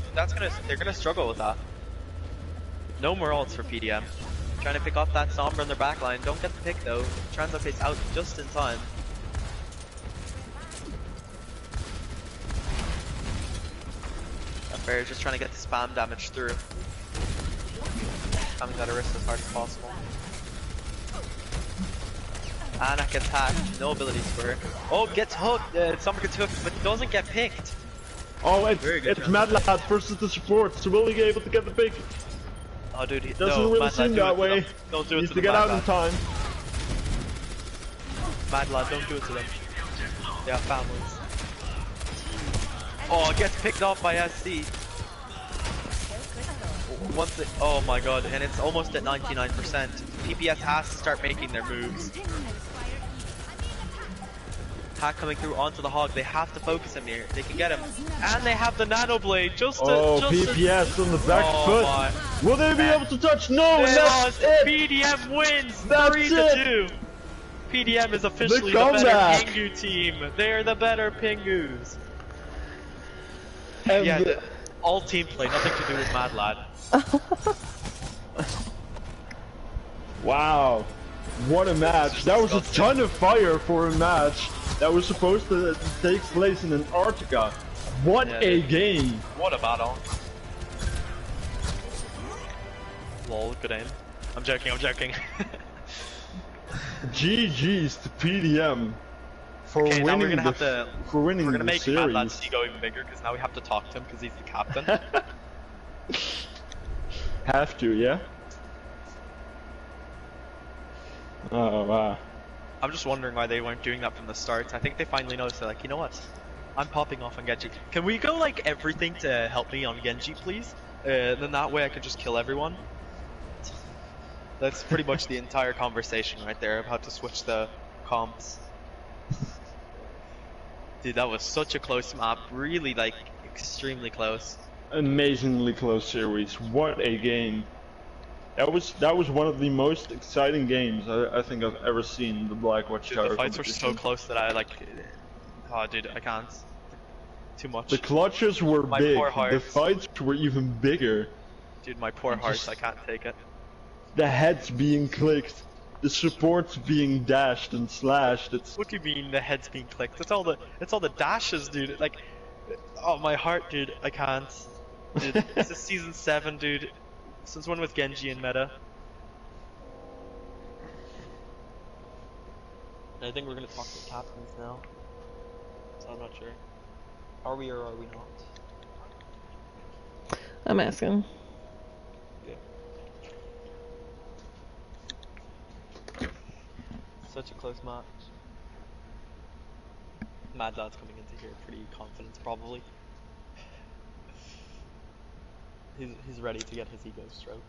they're gonna struggle with that. No more ults for PDM. Trying to pick off that Sombra in their backline. Don't get the pick though. Translocate's out just in time. That bear just trying to get the spam damage through. Spamming that Arista as hard as possible. Anna gets hacked, no abilities for her. Oh, gets hooked. Sombra gets hooked, but doesn't get picked. Oh, it's Mad Lad versus the support, so will he be able to get the pick? Oh, dude, Doesn't no, really Mad Lad, seem do that it to way. them. Don't do it Needs to to them, get Mad out in Lad. time. Mad Lad, don't do it to them. They have families. Oh, it gets picked off by SC. Oh my god, and it's almost at 99%. PPS has to start making their moves. Hack coming through onto the hog. They have to focus him here. They can get him, and they have the nano blade just to. PPS on the back foot. My. Will they be able to touch? No, They and that's lost. it. PDM wins. That's 3-2. PDM is officially the better comeback. Pingu team. They are the better Pingus. And Yeah, all team play, nothing to do with Mad Lad. Wow, what a match! That was a ton of fire for a match that was supposed to take place in Antarctica. What a game! What a battle. Lol, good aim. I'm joking, I'm joking. GG's to PDM for Okay, now we're winning gonna the we're gonna make series. Mad Lad's ego even bigger because now we have to talk to him because he's the captain. Have to, yeah? Oh, wow. I'm just wondering why they weren't doing that from the start. I think they finally noticed, they're like, you know what? I'm popping off on Genji. Can we go like everything to help me on Genji, please? Then that way I could just kill everyone. That's pretty much the entire conversation right there of how to switch the comps. Dude, that was such a close map. Really, like, extremely close. Amazingly close series. What a game. That was one of the most exciting games I think I've ever seen in the Black Watch Dude, Tower the fights were competition. so close that I like... Oh, dude, I can't. Too much. The clutches were My big, poor heart. the fights were even bigger. Dude, my poor heart, I can't take it. The heads being clicked, the supports being dashed and slashed. It's What do you mean the head's being clicked? It's all the dashes, dude. Like, oh my heart, dude. I can't. Dude, this is season 7, dude. Since when with Genji and meta? I think we're gonna talk to the captains now. So I'm not sure. Are we or are we not? I'm asking. Okay. Such a close match. Mad Lad's coming into here pretty confident, probably. He's ready to get his ego stroked.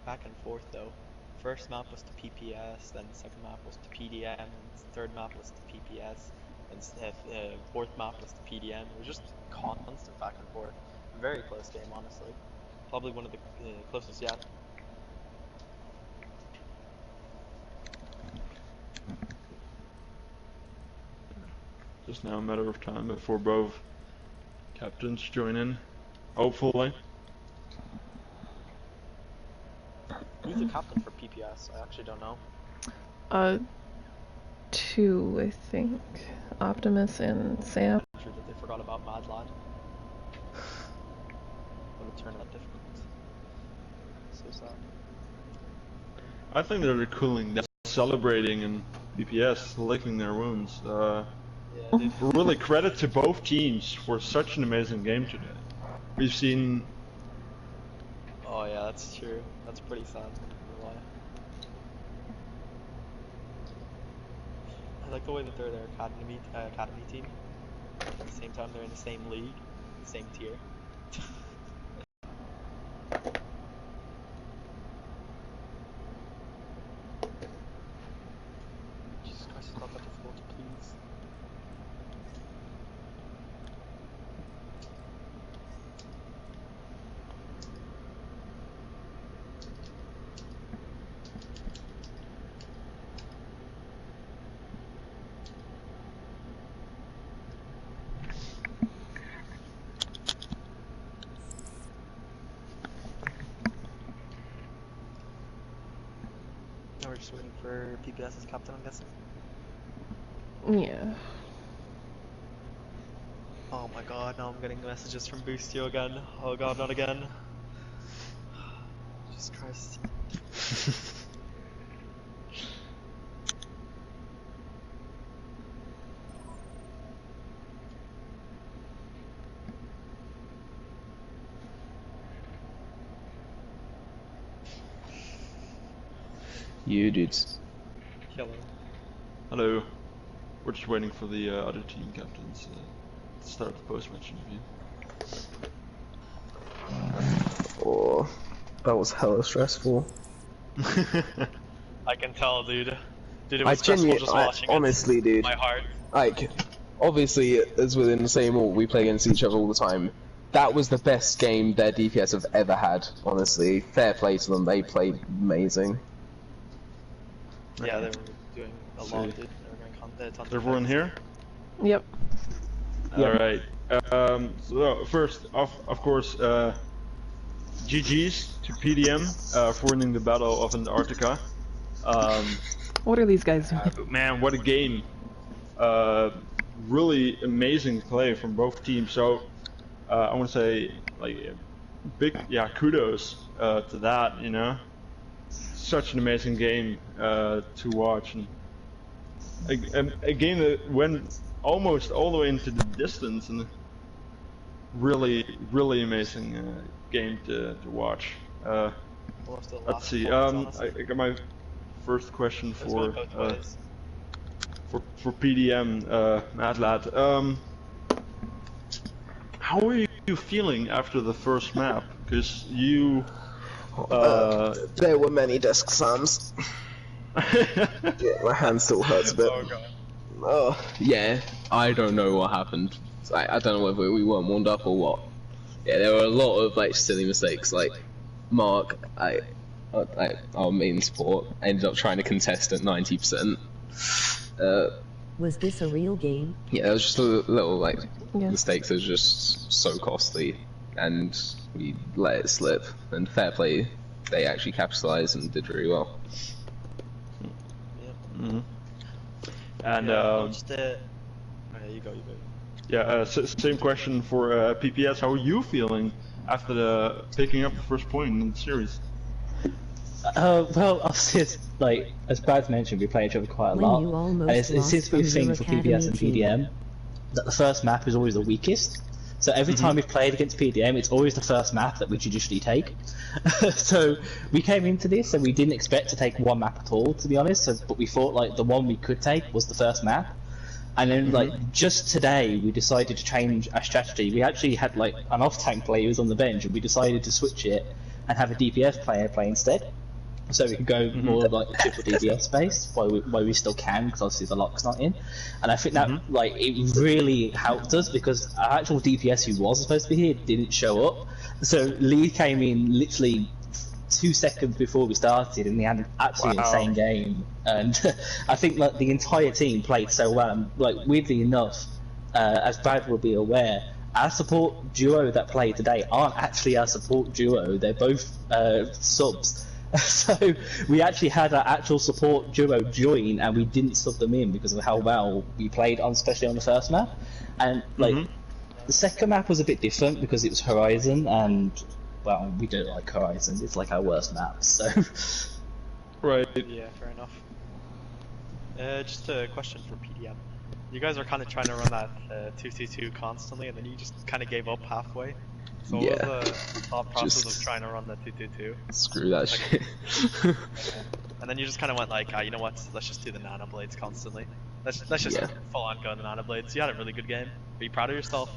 Back and forth though. First map was to PPS, then the second map was to PDM, and the third map was to PPS, and fourth map was to PDM. It was just constant back and forth. Very close game, honestly. Probably one of the closest yet. just now a matter of time before both captains join in. Hopefully. Who's the captain for PPS? I actually don't know. 2, I think. Optimus and Sam. I'm sure that they forgot about Mad Lad. Would have turned out difficult. So sad. I think they're cooling down, celebrating and BPS licking their wounds. Yeah, dude. Really credit to both teams for such an amazing game today. We've seen... Oh yeah, that's true. That's pretty sad. I'm not gonna lie. I like the way that they're their academy team. At the same time, they're in the same league. same tier. Jesus Christ, it's not that difficult, please. Now we're just waiting for PPS's captain, I'm guessing. Yeah. Oh my god, now I'm getting messages from Boostio again. Oh god, not again. Jesus Christ. You dudes. Hello. Hello. We're just waiting for the other team captains to start the post-match interview. Oh, that was hella stressful. I can tell, dude. Dude, it was stressful just watching honestly, it. dude. My heart. Like, obviously, as within the same org, we play against each other all the time. That was the best game their DPS have ever had, honestly. Fair play to them, they played amazing. Yeah, they were doing a lot, dude. They were going content. Is everyone here? Yep. Alright. So first, of course, GG's to PDM for winning the Battle of Antarctica. What are these guys doing? Man, what a game! Really amazing play from both teams. So I want to say, like, big kudos to that. You know, such an amazing game to watch, and a game that went almost all the way into the distance, and really amazing game to watch. Let's see. I got my first question for PDM, Mad Lad. How are you feeling after the first map? Because you there were many desk slams. Yeah, my hand still hurts a bit. Oh, yeah, I don't know what happened. I don't know whether we weren't warmed up or what. Yeah, there were a lot of like silly mistakes. Like Mark, our main support, ended up trying to contest at 90%. Was this a real game? Yeah, it was just a little like mistakes that was just so costly, and we let it slip. And fair play, they actually capitalized and did really well. Mm-hmm. And you go. Yeah, same question for PPS. How are you feeling after picking up the first point in the series? Well, obviously, like as Brad mentioned, we play each other quite a lot, and it's typically a thing for PPS and PDM that the first map is always the weakest. So every time we've played against PDM, it's always the first map that we traditionally take. So we came into this and we didn't expect to take one map at all, to be honest. But we thought like the one we could take was the first map. And then like just today we decided to change our strategy. We actually had like an off-tank player who was on the bench, and we decided to switch it and have a DPS player play instead. So we could go more like triple DPS based, while we still can, because obviously the lock's not in. And I think that like it really helped us, because our actual DPS who was supposed to be here didn't show up. So Lee came in literally 2 seconds before we started, and we had an absolutely insane game. And I think like the entire team played so well. Like weirdly enough, as Brad will be aware, our support duo that played today aren't actually our support duo. They're both subs. So we actually had our actual support duo join, and we didn't sub them in because of how well we played, especially on the first map. And like the second map was a bit different because it was Horizon, and well, we don't like Horizon. It's like our worst map. So right. Yeah, fair enough. Just a question for PDM. You guys are kind of trying to run that 2-2-2 constantly, and then you just kind of gave up halfway. So what was the thought process of trying to run the 2-2-2? Screw that shit. And then you just kind of went like, you know what? Let's just do the nano blades constantly. Let's just full on go the nano blades. You had a really good game. Are you proud of yourself?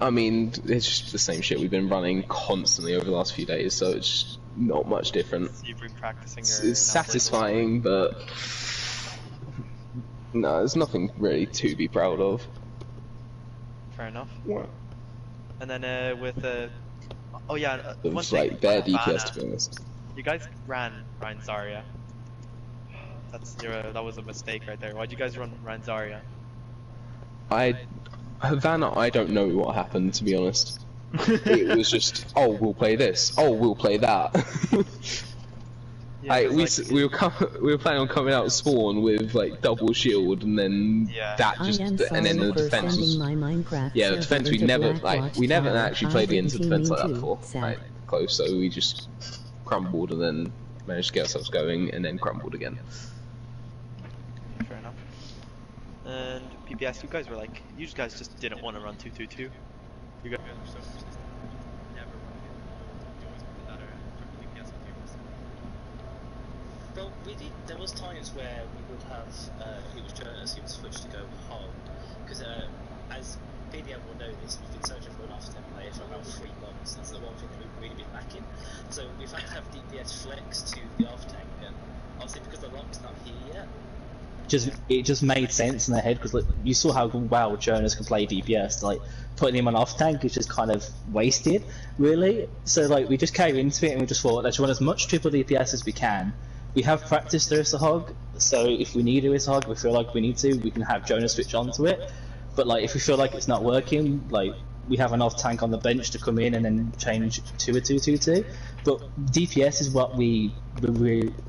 I mean, it's just the same shit we've been running constantly over the last few days, so it's just not much different. So you've been practicing It's satisfying, but no, there's nothing really to be proud of. Fair enough. Yeah. And then with oh yeah, It one was thing, like bare Vanna, DPS, to be honest. you guys ran Ryan Zarya. That was a mistake right there. Why'd you guys run Ryan Zarya? Havana, I don't know what happened, to be honest. It was just, oh, we'll play this. Oh, we'll play that. Yeah, we were planning on coming out spawn with like double shield, and then that just, and then the defense was, the defense we never actually played into defense like that before, right? Close, so we just crumbled and then managed to get ourselves going, and then crumbled again. Fair enough. And PPS, you guys just didn't want to run 2-2-2. You guys were so never run it. You always wanted that from PPS with you. Well, there was times where we would have, it was Jonas who was switched to go hard, because as PDM will know this, we've been searching for an off-temp player for about 3 months. That's the one thing that we've really been lacking. So we've had to have DPS flex to the off-tank, and obviously because the lock's not here yet, it just made sense in their head, because like, you saw how well Jonas can play DPS. Like putting him on off tank is just kind of wasted, really. So like we just came into it and we just thought, let's run as much triple DPS as we can. We have practiced Hog, so if we need Hog, we feel like we need to, we can have Jonas switch onto it. But like if we feel like it's not working, like we have an off tank on the bench to come in and then change to a 2-2-2. But DPS is what we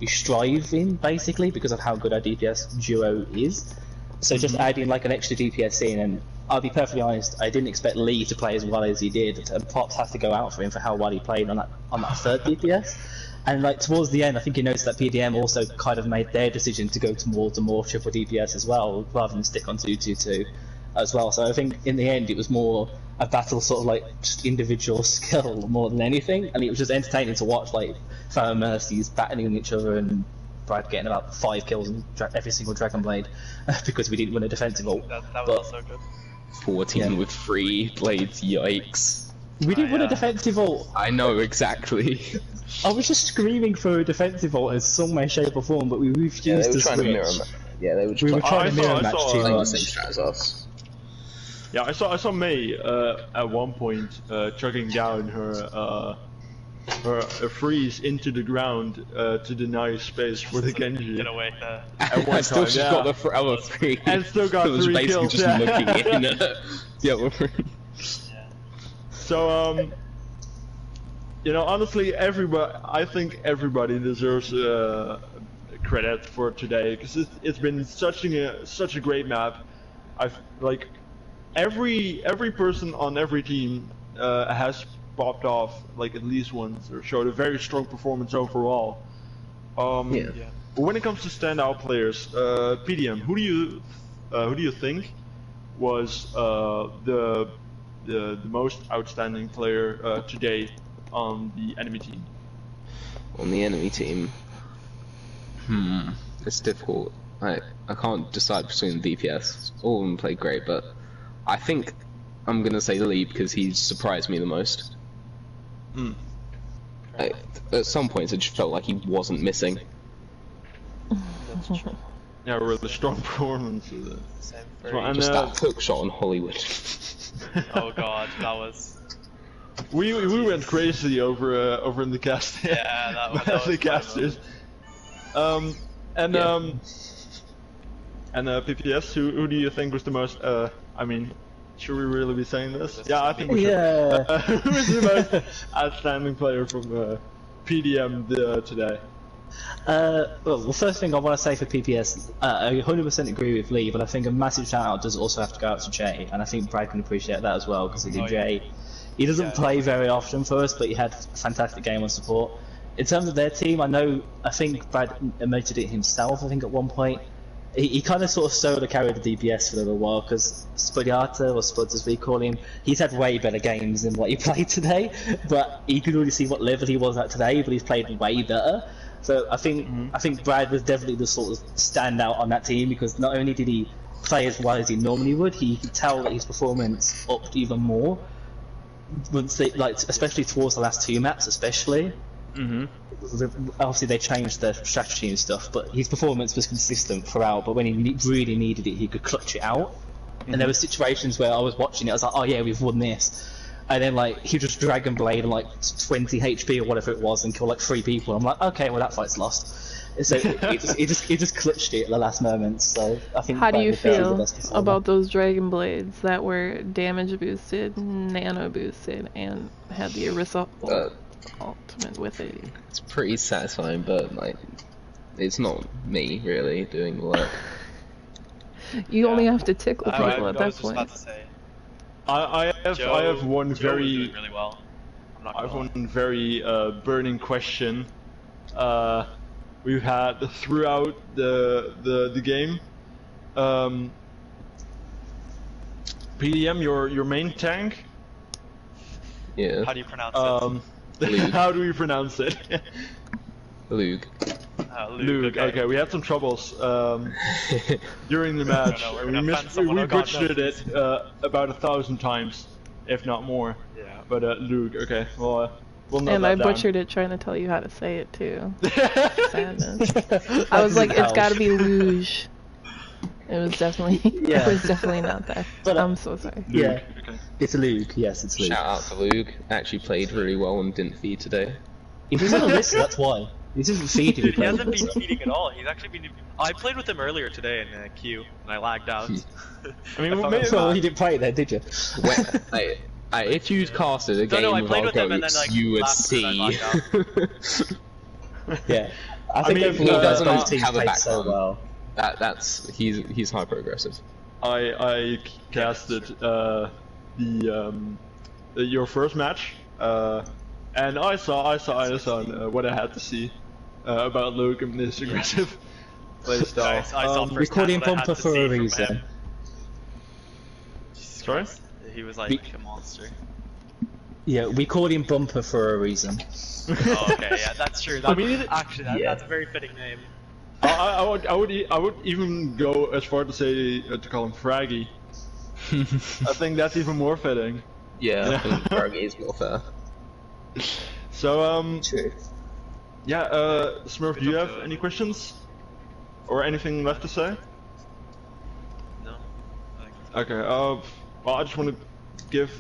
strive in, basically, because of how good our DPS duo is. So just adding like an extra DPS in, and I'll be perfectly honest, I didn't expect Lee to play as well as he did, and props have to go out for him for how well he played on that third DPS. And like towards the end, I think you noticed that PDM also kind of made their decision to go towards a more triple DPS as well, rather than stick on 2-2-2 as well. So I think in the end it was more a battle, sort of like just individual skill more than anything, and it was just entertaining to watch, like Fire Mercies battling each other and Brad getting about 5 kills in every single Dragon Blade because we didn't win a defensive ult. That was also good. 14 with 3 blades, yikes. We didn't win a defensive ult. I know, exactly. I was just screaming for a defensive ult in some way, shape or form, but we refused to switch. They were trying to mirror match too playing the much. same strat as us. Yeah, I saw Mei at one point chugging down her freeze into the ground to deny space for the Genji. Get away. At one Still, time, she's yeah. got the other 3. And still got it was 3 basically kills. just looking in at the other 3. So you know, honestly, I think everybody deserves credit for today, because it's been such a great map. I've like every person on every team has popped off like at least once, or showed a very strong performance overall. But when it comes to standout players, PDM, who do you think was the most outstanding player today on the enemy team? On the enemy team, it's difficult. I can't decide between the DPS. All of them played great, but I think I'm gonna say Lee because he surprised me the most. At some points, it just felt like he wasn't missing. Yeah, really strong performance. Just that hook shot on Hollywood. Oh god, that was. We went crazy over in the cast. Yeah, that was the casters. And PPS, who do you think was the most? I mean, should we really be saying this? Yeah, I think we should. Who is the most outstanding player from PDM today? Well, the first thing I want to say for PPS, I 100% agree with Lee, but I think a massive shout out does also have to go out to Jay, and I think Brad can appreciate that as well, because Jay, he doesn't play very often for us, but he had a fantastic game on support. In terms of their team, I think Brad admitted it himself, I think at one point. He kind of sort of solo carried the DPS for a little while, because Spudiata, or Spuds as we call him, he's had way better games than what he played today, but you could already see what level he was at today, but he's played way better. So I think Brad was definitely the sort of standout on that team, because not only did he play as well as he normally would. He could tell that his performance upped even more. Once they, like, especially towards the last 2 maps, especially. Obviously, they changed the strategy and stuff, but his performance was consistent throughout. But when he really needed it, he could clutch it out. And there were situations where I was watching it, I was like, oh yeah, we've won this. And then like he just Dragon Blade and like 20 HP or whatever it was and kill like 3 people. I'm like, okay, well that fight's lost. So he just clutched it at the last moment. So I think. How do you feel about those Dragon Blades that were damage boosted, nano boosted, and had the Orisa ultimate with it? It's pretty satisfying, but like, it's not me really doing the work. You only have to tickle people at that point. I have one very really well. I have one very burning question. We've had throughout the game. PDM, your main tank. Yeah. How do you pronounce it? How do we pronounce it? Luke. Luke. Okay, we had some troubles during the match. We butchered it about 1,000 times, if not more. Yeah. But Luke. Okay. Well, we'll note and that I down. butchered it trying to tell you how to say it too. Sadness. I was like, it's got to be luge. It was definitely. Yeah. It was definitely not that. But I'm so sorry. Luke. Yeah. Okay. It's Luke. Yes, it's Luke. Shout out to Luke. Actually played really well and didn't feed today. He doesn't listen. That's why. He doesn't feed him. He hasn't been feeding at all. He's actually been. I played with him earlier today in Q, and I lagged out. I mean, well, you didn't play it then, did you? If you'd casted a game I with played our with him and then, goats, like, you would last minute see. Yeah. I think he doesn't both teams have a played so background. well. He's high progressive. I casted your first match, and I saw what I had to see about Luke and this aggressive playstyle. I saw we called him Bumper for a reason. Sorry? He was like a monster. Yeah, we called him Bumper for a reason. Oh, okay, yeah, that's true. That's a very fitting name. I would even go as far to say to call him Fraggy. I think that's even more fitting. Yeah, I think Fraggy is more fair. So True. yeah, Smurf, do you have any questions or anything left to say? No. Okay. Well, I just want to give.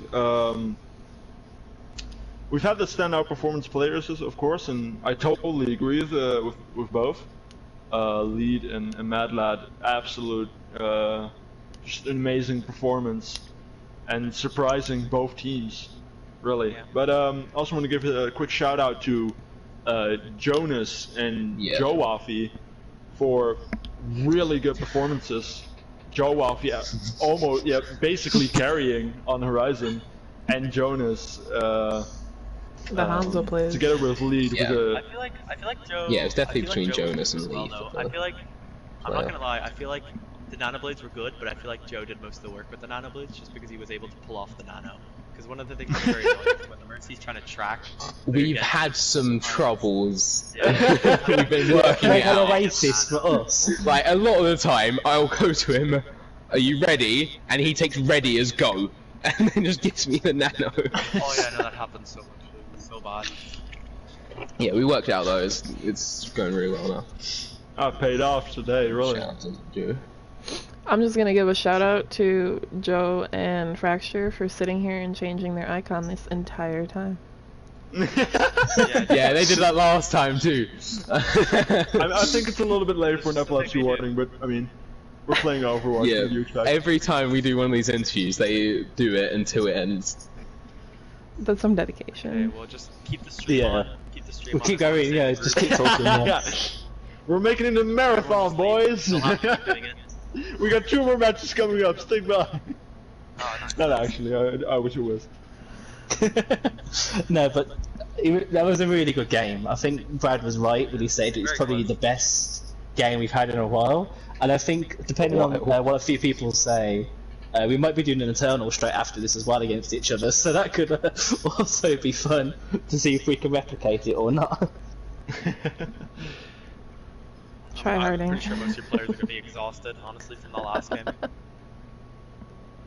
We've had the standout performance players, of course, and I totally agree with both. Lead and Mad Lad, absolute, just an amazing performance, and surprising both teams, really. Yeah. But I also want to give a quick shout out to Jonas and Joe Waffy for really good performances. Joe Waffy, basically carrying on Horizon, and Jonas. The Hanzo players. Together with Lead. Yeah. I feel like Joe. Yeah, it's definitely between like Jonas and well, Lead. though. I feel like I'm not gonna lie. I feel like the nano blades were good, but I feel like Joe did most of the work with the nano blades just because he was able to pull off the nano. Because one of the things that's very annoying is when the Mercy's trying to track. We've had some troubles. Yeah. We've been working it They're out. racist for us. Like, a lot of the time, I'll go to him, are you ready? And he takes ready as go. And then just gives me the nano. Oh yeah, no, that happens so much. It's so bad. Yeah, we worked it out though, it's going really well now. I paid off today, really. Shout out to Joe. I'm just gonna give a shout out to Joe and Fracture for sitting here and changing their icon this entire time. Yeah, they did that last time too. I think it's a little bit late for an epilepsy warning, but I mean, we're playing Overwatch. Yeah, what do you expect? every time we do one of these interviews, they do it until it ends. That's some Okay, dedication. we'll just keep the stream on. Keep the stream We'll on. keep going, yeah, just keep talking. Yeah. We're making it a marathon, boys! Still have to keep doing it. We got 2 more matches coming up, stick by! Oh, nice. Not actually, I wish it was. No, but that was a really good game. I think Brad was right when he said it's Very probably close. the best game we've had in a while. And I think, depending on what a few people say, we might be doing an Eternal straight after this as well against each other, so that could also be fun to see if we can replicate it or not. Tryharding. I'm pretty sure most of your players are gonna be exhausted, honestly, from the last game.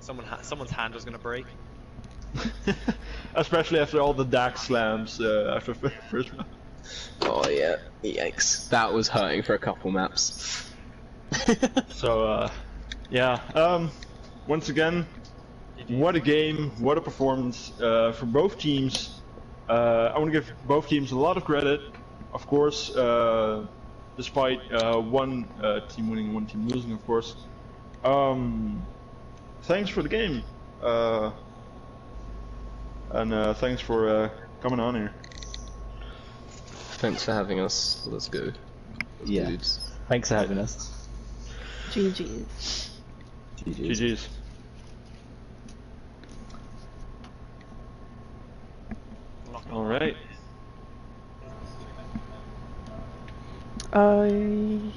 Someone's hand was gonna break. Especially after all the DAC slams after first round. Oh yeah, yikes. That was hurting for a couple maps. So, yeah. Once again, what a game, what a performance for both teams. I want to give both teams a lot of credit. Of course, despite one team winning and one team losing, of course. Thanks for the game. And thanks for coming on here. Thanks for having us. Let's go. Yeah. Dudes. Thanks for having us. GG's. GG's. Alright.